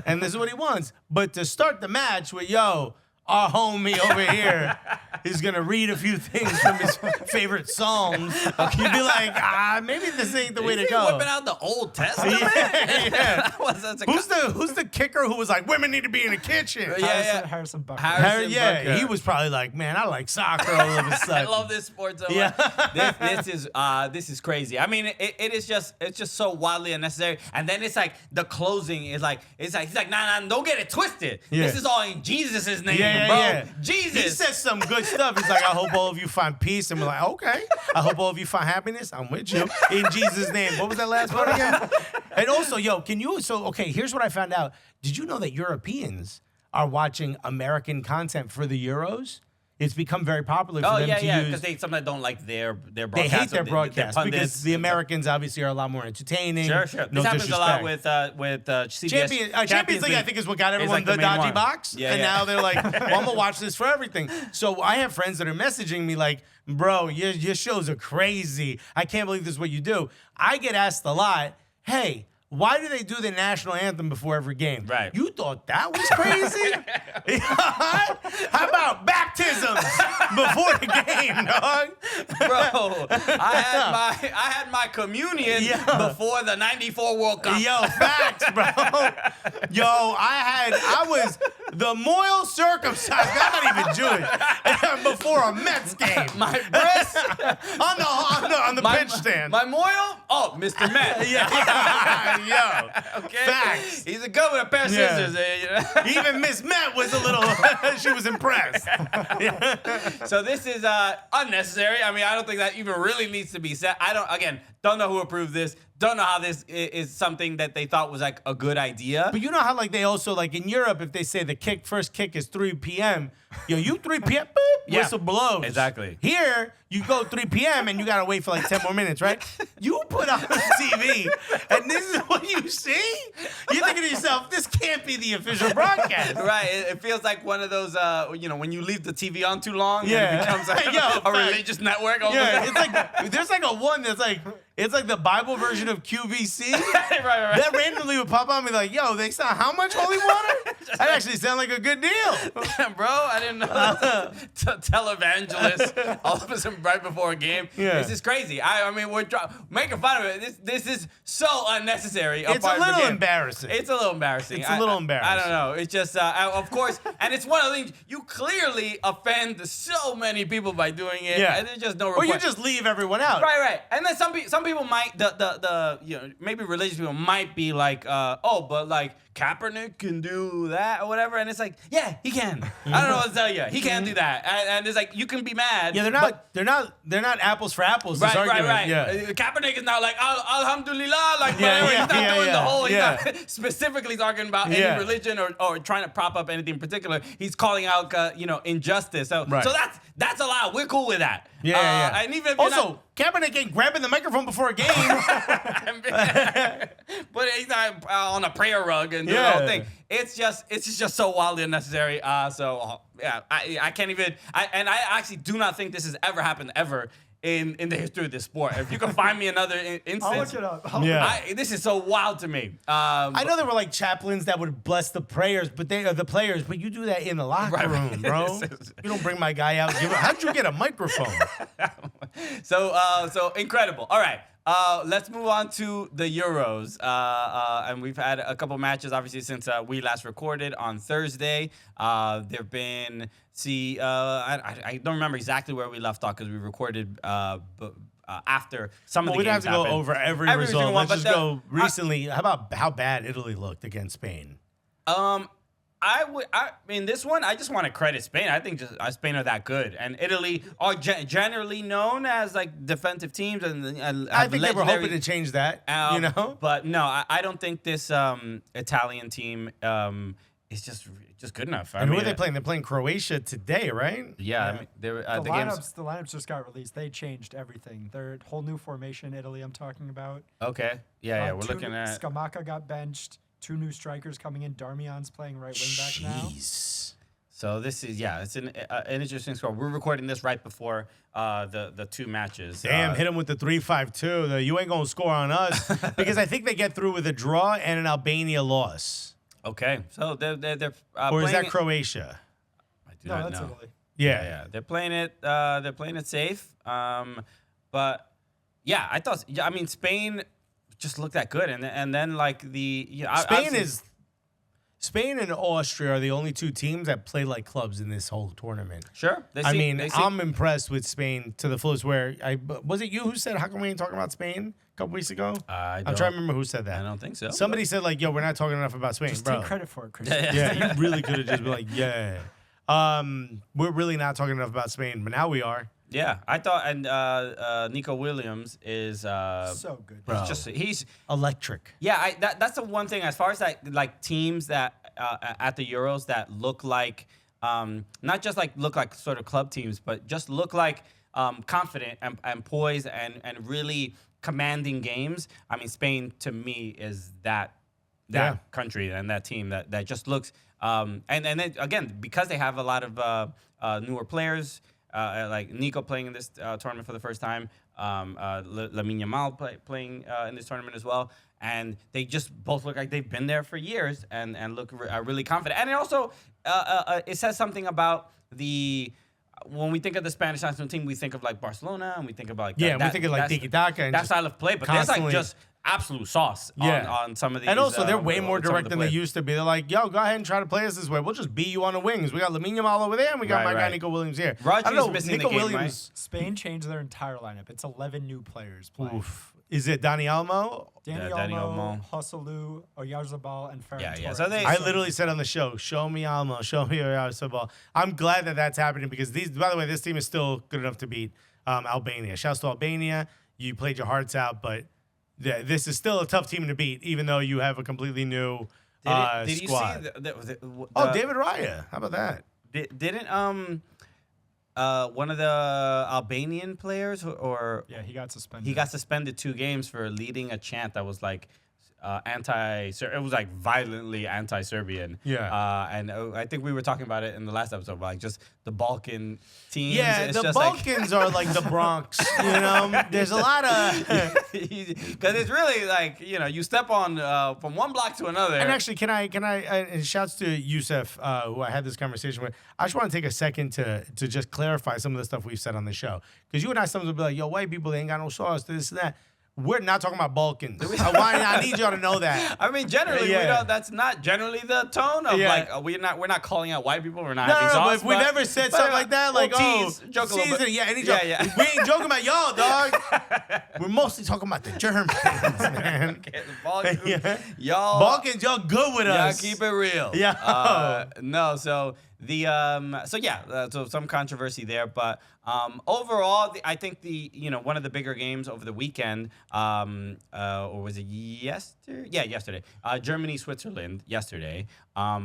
And this is what he wants. But to start the match with, yo, our homie over here is going to read a few things from his favorite Psalms, you'd be like, maybe this ain't the way to go. Whipping out the Old Testament? Yeah. Who's the kicker who was like, women need to be in the kitchen? Harrison Bucker. Bucker. He was probably like, man, I like soccer all of a sudden. I love this sport so much. This is crazy. I mean, it's just so wildly unnecessary. And then it's like the closing is like he's like, nah, don't get it twisted. Yeah. This is all in Jesus' name, bro. Yeah. Jesus. He says some good stuff. He's like, I hope all of you find peace. And we're like, okay. I hope all of you find happiness. I'm with you. In Jesus' name. What was that last part again? And also, yo, here's what I found out. Did you know that Europeans are watching American content for the Euros? it's become very popular for Oh them yeah, to yeah, use. because they sometimes don't like their They broadcast. hate their broadcast pundits. because the Americans obviously are a lot more entertaining. Sure. No This happens a lot disrespect. with CBS. Champions League, I think, is what got everyone like the the main dodgy one. box. Yeah, and yeah. now they're like, well, I'm going to watch this for everything. So I have friends that are messaging me like, bro, your shows are crazy. I can't believe this is what you do. I get asked a lot, hey, why do they do the national anthem before every game? Right. You thought that was crazy? How about baptisms before the game, dog? Bro, I had my communion before the '94 World Cup. Yo, facts, bro. Yo, I was the moil circumcised. I'm not even Jewish. Before a Mets game. My breast, on the pitch stand. my moil. Oh, Mr. Met. Yo. Okay. Facts. He's a good with a pair of Yeah. scissors. Even Miss Met was a little, she was impressed. So this is unnecessary. I mean, I don't think that even really needs to be said. Don't know who approved this. Don't know how this is something that they thought was like a good idea. But you know how like they also like in Europe, if they say the first kick is 3 p.m., yo, you 3 p.m. boop, Yeah. whistle blows. Exactly. Here, you go 3 p.m. and you gotta wait for like 10 more minutes, right? You put on the TV and this is what you see? You're thinking to yourself, this can't be the official broadcast. Right, it feels like one of those, when you leave the TV on too long, Yeah. and it becomes like Yo, a religious network. Yeah, it's like there's like a one that's like it's like the Bible version of QVC. right. That randomly would pop on and be like, yo, they sound how much holy water? That actually sound like a good deal. Bro, I didn't know. Televangelist all of a sudden right before a game. Yeah. This is crazy. I mean, we're making fun of it. This is so unnecessary. It's a little embarrassing. It's a little embarrassing. It's a little embarrassing. I don't know. It's just, of course, and it's one of the things, you clearly offend so many people by doing it. Yeah. And there's just no Or you report. just leave everyone out. Right. And then some people might maybe religious people might be like, but like Kaepernick can do that or whatever, and it's like, yeah, he can. I don't know what to tell you. He can do that, and it's like you can be mad. Yeah, they're not apples for apples. This Right. argument. Yeah. Kaepernick is not like Alhamdulillah, like Yeah, whatever. yeah, He's not yeah, doing yeah, the whole. He's yeah. not specifically talking about Yeah. any religion or trying to prop up anything in particular. He's calling out injustice. So Right. so that's allowed. We're cool with that. Yeah. And even if you're Also, not, Kaepernick ain't grabbing the microphone before a game. but he's not on a prayer rug and doing the Yeah. whole thing. It's just so wildly unnecessary. I can't even. I actually do not think this has ever happened ever in the history of this sport. If you can find me another instance, I'll look it up. Yeah. this is so wild to me. I know there were like chaplains that would bless the prayers, but they are the players. But you do that in the locker room, bro. You don't bring my guy out. How'd you get a microphone? So incredible. All right. Let's move on to the Euros. And we've had a couple matches, obviously, since we last recorded on Thursday. There've been, I don't remember exactly where we left off because we recorded after some of the We'd games have to go happened. over every single result. one, Let's but just the- go recently. How about how bad Italy looked against Spain? I mean, this one, I just want to credit Spain. I think just Spain are that good, and Italy are generally known as like defensive teams, and I think they were legendary- hoping to change that. But no, I don't think this Italian team is just good enough. And who are they playing? They're playing Croatia today, right? Yeah, I mean, The the games. lineups just got released. They changed everything. Their whole new formation, Italy, I'm talking about. Okay, yeah, we're Two- looking at. Scamacca got benched. 2 new strikers coming in. Darmian's playing right wing back now. Jeez. So this is it's an interesting score. We're recording this right before the two matches. Damn, hit him with the 3-5-2. You ain't gonna score on us because I think they get through with a draw and an Albania loss. Okay, so they're Or is playing that Croatia? I do No, not that's know. Italy. Yeah, they're playing it. They're playing it safe. But yeah, I thought. Yeah, I mean, Spain just looked that good, and then like Spain and Austria are the only two teams that play like clubs in this whole tournament. Sure. I'm impressed with Spain to the fullest. Was it you who said, how come we ain't talking about Spain a couple weeks ago? I'm trying to remember who said that. I don't think so. Somebody said like, yo, we're not talking enough about Spain, Just bro. take credit for it, Chris. Yeah, you really could have just been like, yeah. We're really not talking enough about Spain, but now we are. Yeah, I thought, and Nico Williams is So good. Bro. he's Electric. yeah. That's the one thing as far as like teams that at the Euros that look like not just like look like sort of club teams, but just look like confident and poised and really commanding games. I mean, Spain to me is that country and that team that just looks and then again, because they have a lot of newer players like Nico playing in this tournament for the first time, Lamine Yamal playing in this tournament as well, and they just both look like they've been there for years and look really confident. And it also it says something about when we think of the Spanish national team, we think of like Barcelona, and we think about we think of like tiki-taka and that style of play, but there's like just absolute sauce on some of these. And also, they're way more direct than they play. used to be. They're like, yo, go ahead and try to play us this way. We'll just beat you on the wings. We got Lamine Yamal over there, and we got my guy Nico Williams here. Rodri's missing Nico the game, Williams. right? Spain changed their entire lineup. It's 11 new players playing. Oof. Is it Dani Olmo? Dani Olmo, Joselu, Oyarzabal, and Ferran Torres. So I literally said on the show, show me Olmo, show me Oyarzabal. I'm glad that that's happening because by the way, this team is still good enough to beat Albania. Shouts to Albania. You played your hearts out, but this is still a tough team to beat, even though you have a completely new Did you squad. see David Raya. How about that? Didn't one of the Albanian players Yeah, he got suspended. He got suspended 2 games for leading a chant that was like it was like violently anti-Serbian. Yeah. And I think we were talking about it in the last episode, like just the Balkan teams. Yeah, it's the just Balkans are like the Bronx. You know, there's a lot of. Because it's really like you step on from one block to another. And actually, can I? And shouts to Yusef, who I had this conversation with. I just want to take a second to just clarify some of the stuff we've said on the show, because you and I sometimes will be like, "Yo, white people, they ain't got no sauce, this and that." We're not talking about Balkans. I need y'all to know that. I mean, generally, we don't. That's not generally the tone of like we're not calling out white people. We're not having sauce. But if we never said something like that, like joke a little bit. Any joke. We ain't joking about y'all, dog. We're mostly talking about the Germans, man. Y'all Balkans, y'all good with us. Y'all keep it real. Yeah. No. So so some controversy there, but overall, I think one of the bigger games over the weekend, or was it yesterday? Yeah, yesterday. Germany, Switzerland yesterday.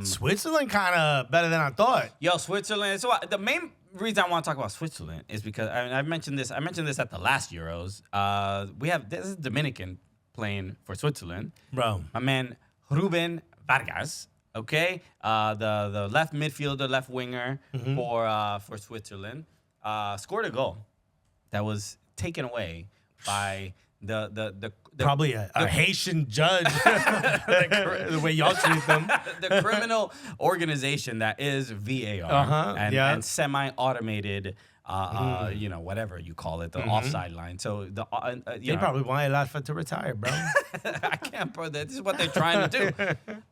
Switzerland kind of better than I thought. Yo, Switzerland. So the main reason I want to talk about Switzerland is because I mentioned this at the last Euros. This is Dominican playing for Switzerland. Bro. My man Ruben Vargas. Okay, the left midfielder, left winger for Switzerland, scored a goal that was taken away by the probably a Haitian judge. The way y'all treat them, the criminal organization that is VAR and semi-automated. Whatever you call it, the offside line. So they probably want Alexis to retire, bro. I can't, bro. This is what they're trying to do.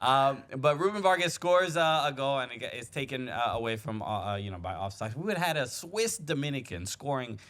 But Ruben Vargas scores a goal, and it's taken away from by offside. We would have had a Swiss Dominican scoring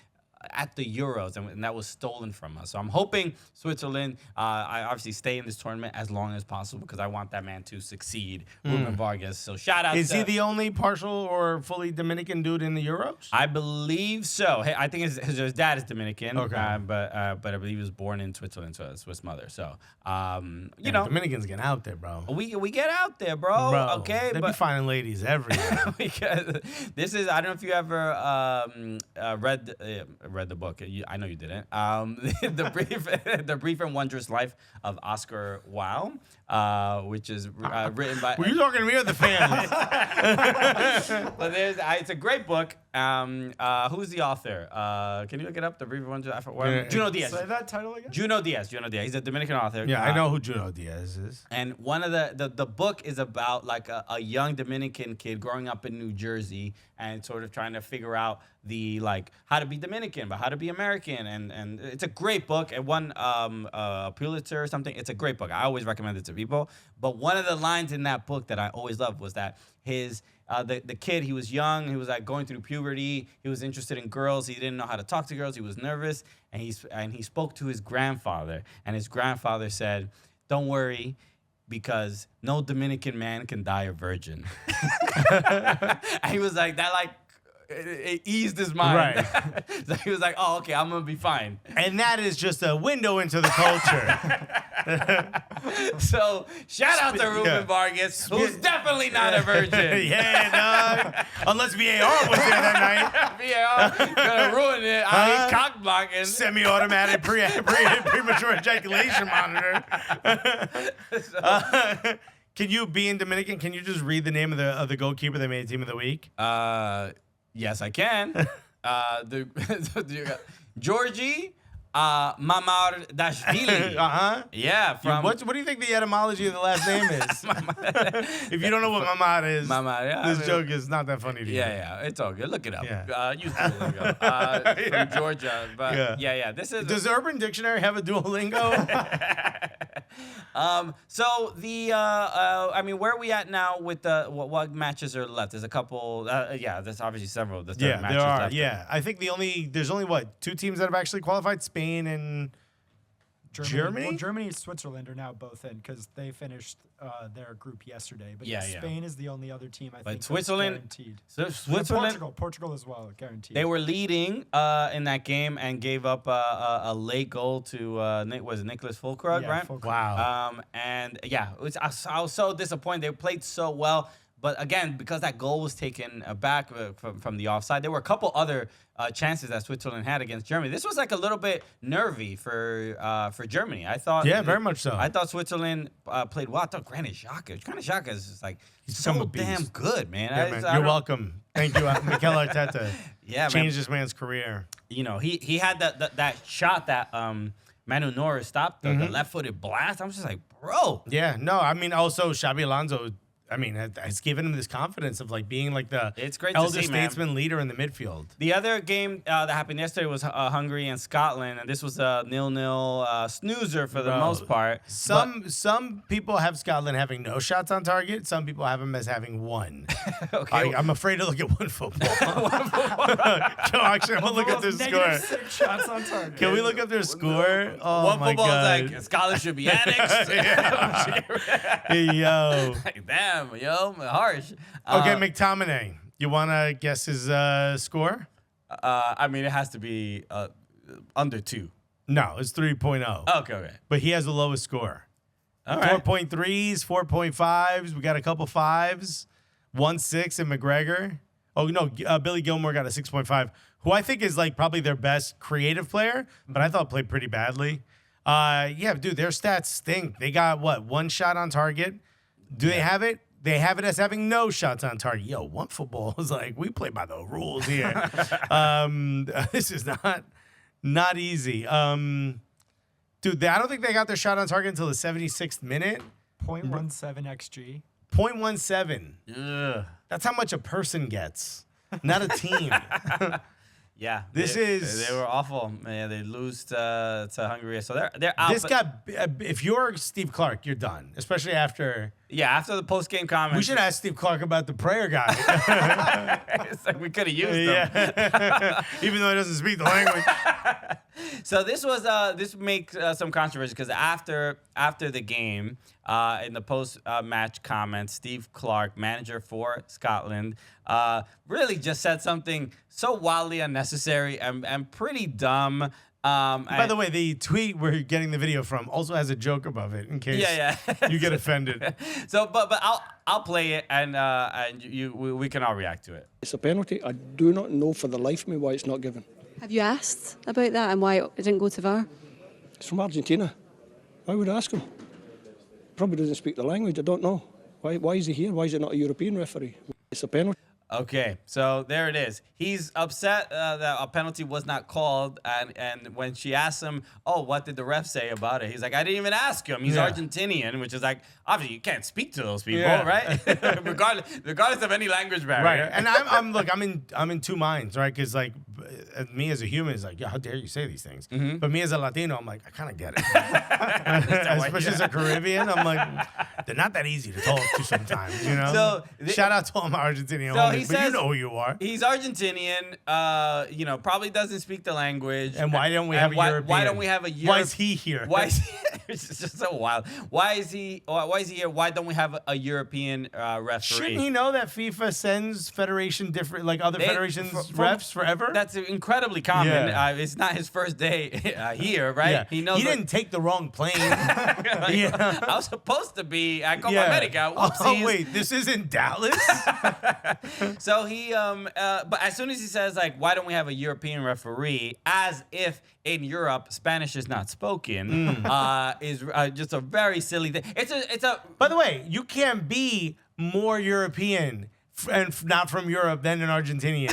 at the Euros, and that was stolen from us. So I'm hoping Switzerland, I obviously stay in this tournament as long as possible because I want that man to succeed, Ruben Vargas. So shout out. Is he the only partial or fully Dominican dude in the Euros? I believe so. Hey, I think his dad is Dominican, okay. But I believe he was born in Switzerland, so a Swiss mother. So Dominicans get out there, bro. We get out there, bro. Okay, they be finding ladies everywhere. Because this is, I don't know if you ever read the book. I know you didn't. The brief and wondrous life of Oscar Wilde, which is written by. Were you talking to me or the fans? But it's a great book. Who's the author? Can you look it up? The brief and wondrous life. Juno Diaz. Say that title again. Juno Diaz. He's a Dominican author. Yeah, I know who Juno Diaz is. And one of the book is about like a young Dominican kid growing up in New Jersey and sort of trying to figure out how to be Dominican, but how to be American. And it's a great book. It won a Pulitzer or something. It's a great book. I always recommend it to people. But one of the lines in that book that I always loved was that the kid, he was young, he was like going through puberty, he was interested in girls, he didn't know how to talk to girls, he was nervous, and he spoke to his grandfather, and his grandfather said, "Don't worry, because no Dominican man can die a virgin." And he was like, that it eased his mind. Right. So he was like, oh, okay, I'm going to be fine. And that is just a window into the culture. So shout out to Ruben Vargas, who's definitely not a virgin. Yeah, dog. Unless VAR was there that night. VAR gonna ruin it. I ain't cock blocking. Semi-automatic premature ejaculation monitor. Can you be in Dominican? Can you just read the name of the goalkeeper that made Team of the Week? Yes, I can. Georgie Mamardashvili. Yeah, from What do you think the etymology of the last name is? If you don't know what Mamad is, this joke is not that funny to you. Yeah, it's all good. Look it up. Yeah. Use Duolingo. From Georgia. But yeah. This is Does Urban Dictionary have a Duolingo? So the I mean, where are we at now with the what matches are left? There's a couple. There's obviously several. There's Yeah, matches there are. left. Yeah, I think there's only what 2 teams that have actually qualified: Spain and Germany? Well, Germany and Switzerland are now both in because they finished their group yesterday. But Yeah. Spain is the only other team I think Switzerland, that's guaranteed. so Switzerland, Portugal as well, guaranteed. they were leading in that game and gave up a late goal to Nicholas Fulkrug, right? Fulkrug. wow. And yeah, I was so disappointed. They played so well. But again, because that goal was taken back from the offside, there were a couple other chances that Switzerland had against Germany. This was like a little bit nervy for Germany. I thought, very much so. I thought Switzerland played well. I thought Granit Xhaka is just like He's so become a beast. damn good, man. Yeah, man. You're welcome. Thank you, Mikel Arteta. Yeah, changed this man's career. You know, he had that shot that Manu Norris stopped the left-footed blast. I was just like, bro. Yeah, no, I mean, also Xabi Alonso, I mean, has given him this confidence of like being like the It's great to elder see, man. statesman leader in the midfield. The other game that happened yesterday was Hungary and Scotland, and this was a 0-0 snoozer for the most part. Some people have Scotland having no shots on target. Some people have them as having one. Okay. I'm afraid to look at one football. Actually, I'm gonna look up their score. -6 shots on target. Can we look up their score? Oh One my football god! is like Scotland should be annexed. Hey, yo. Like, damn, yo, harsh. Okay, McTominay. You want to guess his score? I mean, it has to be under 2. No, it's 3.0. Okay. But he has the lowest score. All right. 4.3s, 4.5s. We got a couple 5s. 1.6 in McGregor. Oh, no, Billy Gilmore got a 6.5, who I think is like probably their best creative player, but I thought played pretty badly. Yeah, dude, their stats stink. They got, what, 1 shot on target? Do they have it? They have it as having no shots on target. Yo, one football is like, we play by the rules here. This is not easy. Dude, I don't think they got their shot on target until the 76th minute. 0.17 XG. 0.17. Ugh. That's how much a person gets, not a team. Yeah. They were awful. Yeah, they lose to Hungary, so they're out. This guy, if you're Steve Clark, you're done. Especially after. Yeah, after the post game comments. We should ask Steve Clark about the prayer guy. It's like we could have used them. Yeah. Even though he doesn't speak the language. So this was this makes some controversy because after the game, in the post match comments, Steve Clark, manager for Scotland, really just said something so wildly unnecessary and pretty dumb. By the way, the tweet we're getting the video from also has a joke above it in case you get offended. So, but I'll play it and we can all react to it. It's a penalty. I do not know for the life of me why it's not given. Have you asked about that and why it didn't go to VAR? It's from Argentina. Why would I ask him? Probably doesn't speak the language. I don't know. Why is he here? Why is it not a European referee? It's a penalty. Okay, so there it is. He's upset that a penalty was not called, and when she asked him, "Oh, what did the ref say about it?" He's like, "I didn't even ask him. He's Argentinian," which is like, obviously you can't speak to those people, right? regardless of any language barrier. Right, and I'm in two minds, right? Because like me as a human is like, yeah, how dare you say these things? But me as a Latino, I'm like, I kind of get it. Especially as a Caribbean, I'm like, they're not that easy to talk to sometimes, you know. So shout out to all my Argentinian homies, but you know who you are. He's Argentinian. Probably doesn't speak the language. And why don't we have a European? Why don't we have a European? Why is he here? Why It's just so wild. Why is he here? Why don't we have a European referee? Shouldn't he know that FIFA sends federation different, like other federations refs forever? That's incredibly common. Yeah. It's not his first day here, right? Yeah. He knows. He didn't take the wrong plane. I was supposed to be at Copa America. Whoopsies. Oh wait, this isn't Dallas. So he, but as soon as he says like, why don't we have a European referee? As if in Europe Spanish is not spoken, is just a very silly thing. It's a. By the way, you can't be more European and not from Europe than an Argentinian.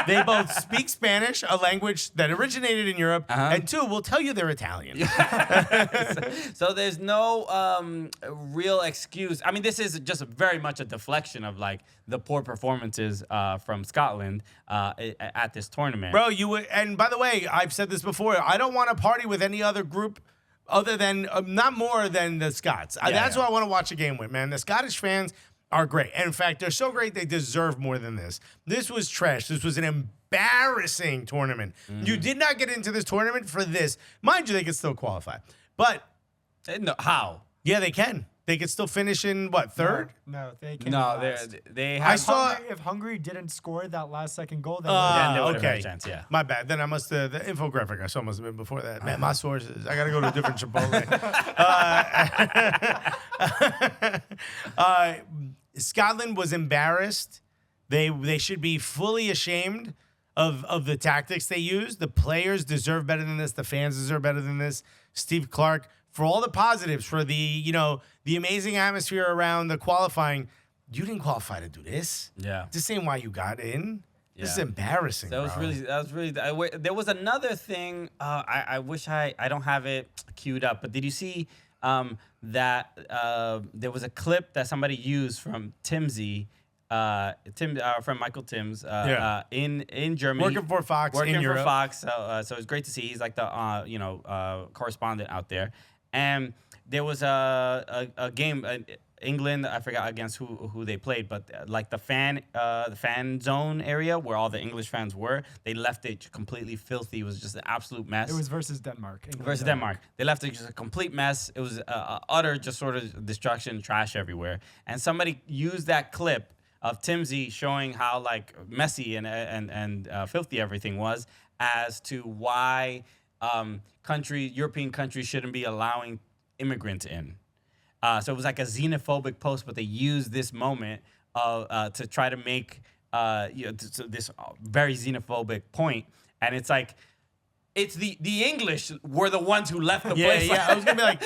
They both speak Spanish, a language that originated in Europe, and two, will tell you they're Italian. So there's no real excuse. I mean, this is just very much a deflection of like the poor performances from Scotland at this tournament. Bro, you would, and by the way, I've said this before, I don't want to party with any other group other than, not more than the Scots. That's who I want to watch a game with, man. The Scottish fans are great. And in fact, they're so great they deserve more than this. This was trash. This was an embarrassing tournament. You did not get into this tournament for this. Mind you, they could still qualify. But No, how? yeah, they can. They could still finish in what, third? No, they can't. No, they have. I saw. If Hungary didn't score that last second goal, then Yeah, they would've had a Okay. chance, yeah. My bad. Then I must have, the infographic I saw must have been before that. Man, my sources. I got to go to a different Chipotle. Scotland was embarrassed. They should be fully ashamed of the tactics they used. The players deserve better than this. The fans deserve better than this. Steve Clark, for all the positives, for the amazing atmosphere around the qualifying, you didn't qualify to do this. Yeah. This ain't why you got in. This is Yeah. embarrassing. That was really. There was another thing. I wish I don't have it queued up. But did you see that there was a clip that somebody used from Timsy, from Michael Timms, in Germany, Working for Fox working in for Europe. Fox. So it's great to see. He's like the correspondent out there. And there was a game. England, I forgot against who they played, but like the fan zone area where all the English fans were, they left it completely filthy. It was just an absolute mess. it was versus Denmark. England, Versus Denmark. They left it just a complete mess. It was utter just sort of destruction, trash everywhere. And somebody used that clip of Timsy showing how like messy and filthy everything was as to why European countries shouldn't be allowing immigrants in. So it was like a xenophobic post, but they used this moment to try to make this very xenophobic point. And it's like, it's the English were the ones who left the place. Yeah, I was going to be like,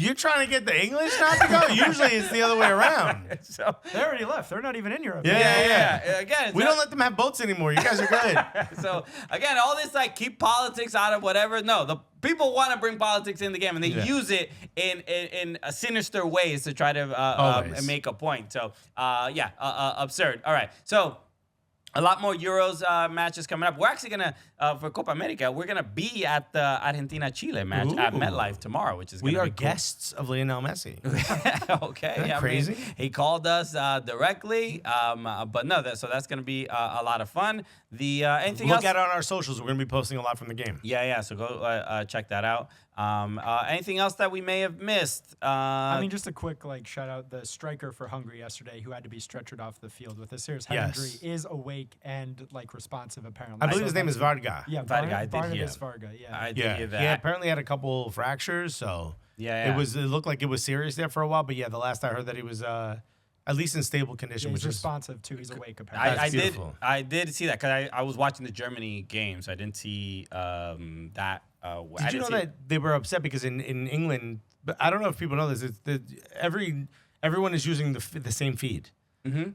you're trying to get the English not to go? Usually it's the other way around. So, They already left. They're not even in Europe. Yeah. Again, We don't let them have boats anymore. You guys are good. So again, all this like keep politics out of whatever. No, the people want to bring politics in the game, and they use it in a sinister ways to try to make a point. So absurd. All right, so. A lot more Euros matches coming up. We're actually going to, for Copa America, we're going to be at the Argentina-Chile match at MetLife tomorrow, which is going to be We are cool. guests of Lionel Messi. Okay. Isn't that crazy? I mean, he called us directly, but no, so that's going to be a lot of fun. Anything else? Look at it on our socials. We're going to be posting a lot from the game. Yeah, so go check that out. Anything else that we may have missed? I mean, just a quick shout out the striker for Hungary yesterday, who had to be stretchered off the field with a serious head injury, is awake and responsive apparently. I believe his name is Varga. Yeah, Varga, I did hear. Varga. Yeah. I did hear that. He apparently had a couple fractures, so Yeah. it looked like it was serious there for a while. But yeah, the last I heard that he was at least in stable condition, Yeah, which he's is responsive too. He's awake apparently. That's beautiful. I did see that because I was watching the Germany game, so I didn't see that. Did you know that they were upset because in England, but I don't know if people know this, everyone is using the same feed,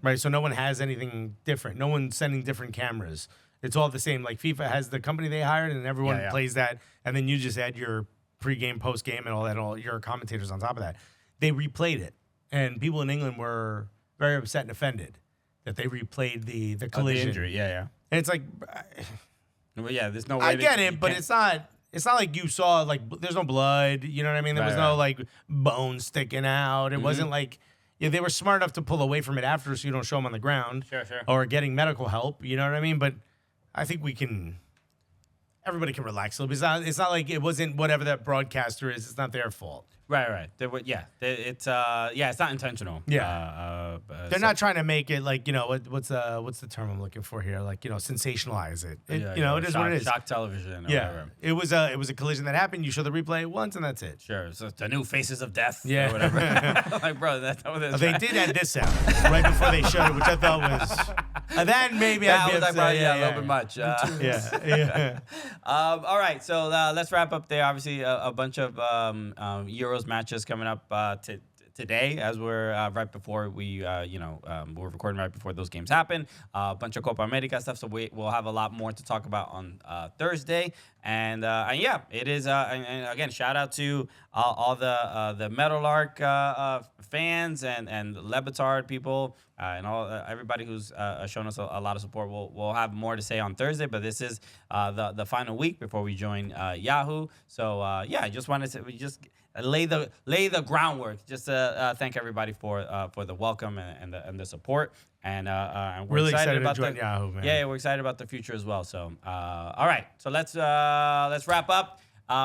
right? So no one has anything different. No one's sending different cameras. It's all the same. Like FIFA has the company they hired, and everyone plays that, and then you just add your pregame, postgame, and all that, all your commentators on top of that. They replayed it, and people in England were very upset and offended that they replayed the collision. The injury. Yeah. And it's like, Well, yeah, there's no way. I get it, but it's not like you saw there's no blood. You know what I mean? There was no bone sticking out. It wasn't like they were smart enough to pull away from it after, so you don't show them on the ground. Sure. Or getting medical help. You know what I mean? But I think we can. everybody can relax a little bit. It's not like it wasn't whatever that broadcaster is. It's not their fault. Right. It's not intentional. Yeah. They're not trying to make it like, what's the term I'm looking for here? Like, sensationalize it. It is what it is. Shock television. Or Yeah. whatever. It was a collision that happened. You show the replay once and that's it. Sure. So the new Faces of Death. Yeah. Or whatever. Like, bro, that's what it is. They did add this out right before they showed it, which I thought was. And then maybe That I'd be was like, upset. bro, a little bit much. Yeah. All right, so let's wrap up there. Obviously, a bunch of Euros matches coming up today, as we're right before we're recording right before those games happen. A bunch of Copa America stuff, so we'll have a lot more to talk about on Thursday. And yeah, it is. And again, shout out to all the Meadowlark fans and Lebetard people and all everybody who's shown us a lot of support. We'll have more to say on Thursday, but this is the final week before we join Yahoo. So yeah, I just wanted to lay the groundwork. Just to thank everybody for the welcome and the support. And we're really excited about to join Yahoo, man. Yeah, we're excited about the future as well. So all right, so let's wrap up.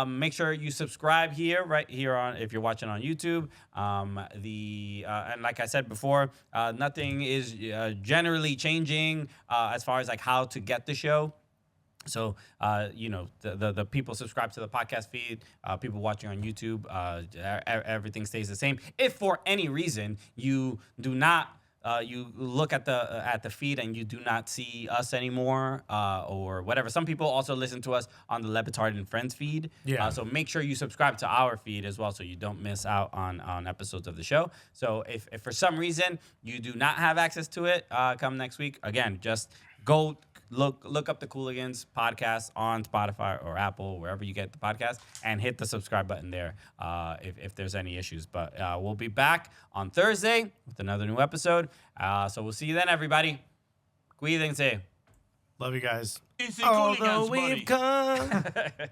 Make sure you subscribe right here on if you're watching on YouTube. And like I said before, nothing is generally changing as far as like how to get the show. So, the people subscribe to the podcast feed, people watching on YouTube, everything stays the same. If for any reason you do not, you look at the feed and you do not see us anymore, or whatever. Some people also listen to us on the Lebetard and Friends feed. Yeah. So make sure you subscribe to our feed as well, so you don't miss out on episodes of the show. So if for some reason you do not have access to it, come next week, again, just go look up the Cooligans podcast on Spotify or Apple, wherever you get the podcast, and hit the subscribe button there if there's any issues. But we'll be back on Thursday with another new episode. So we'll see you then, everybody. Cuídense. Love you guys. Easy Although Cooligans, we've buddy. come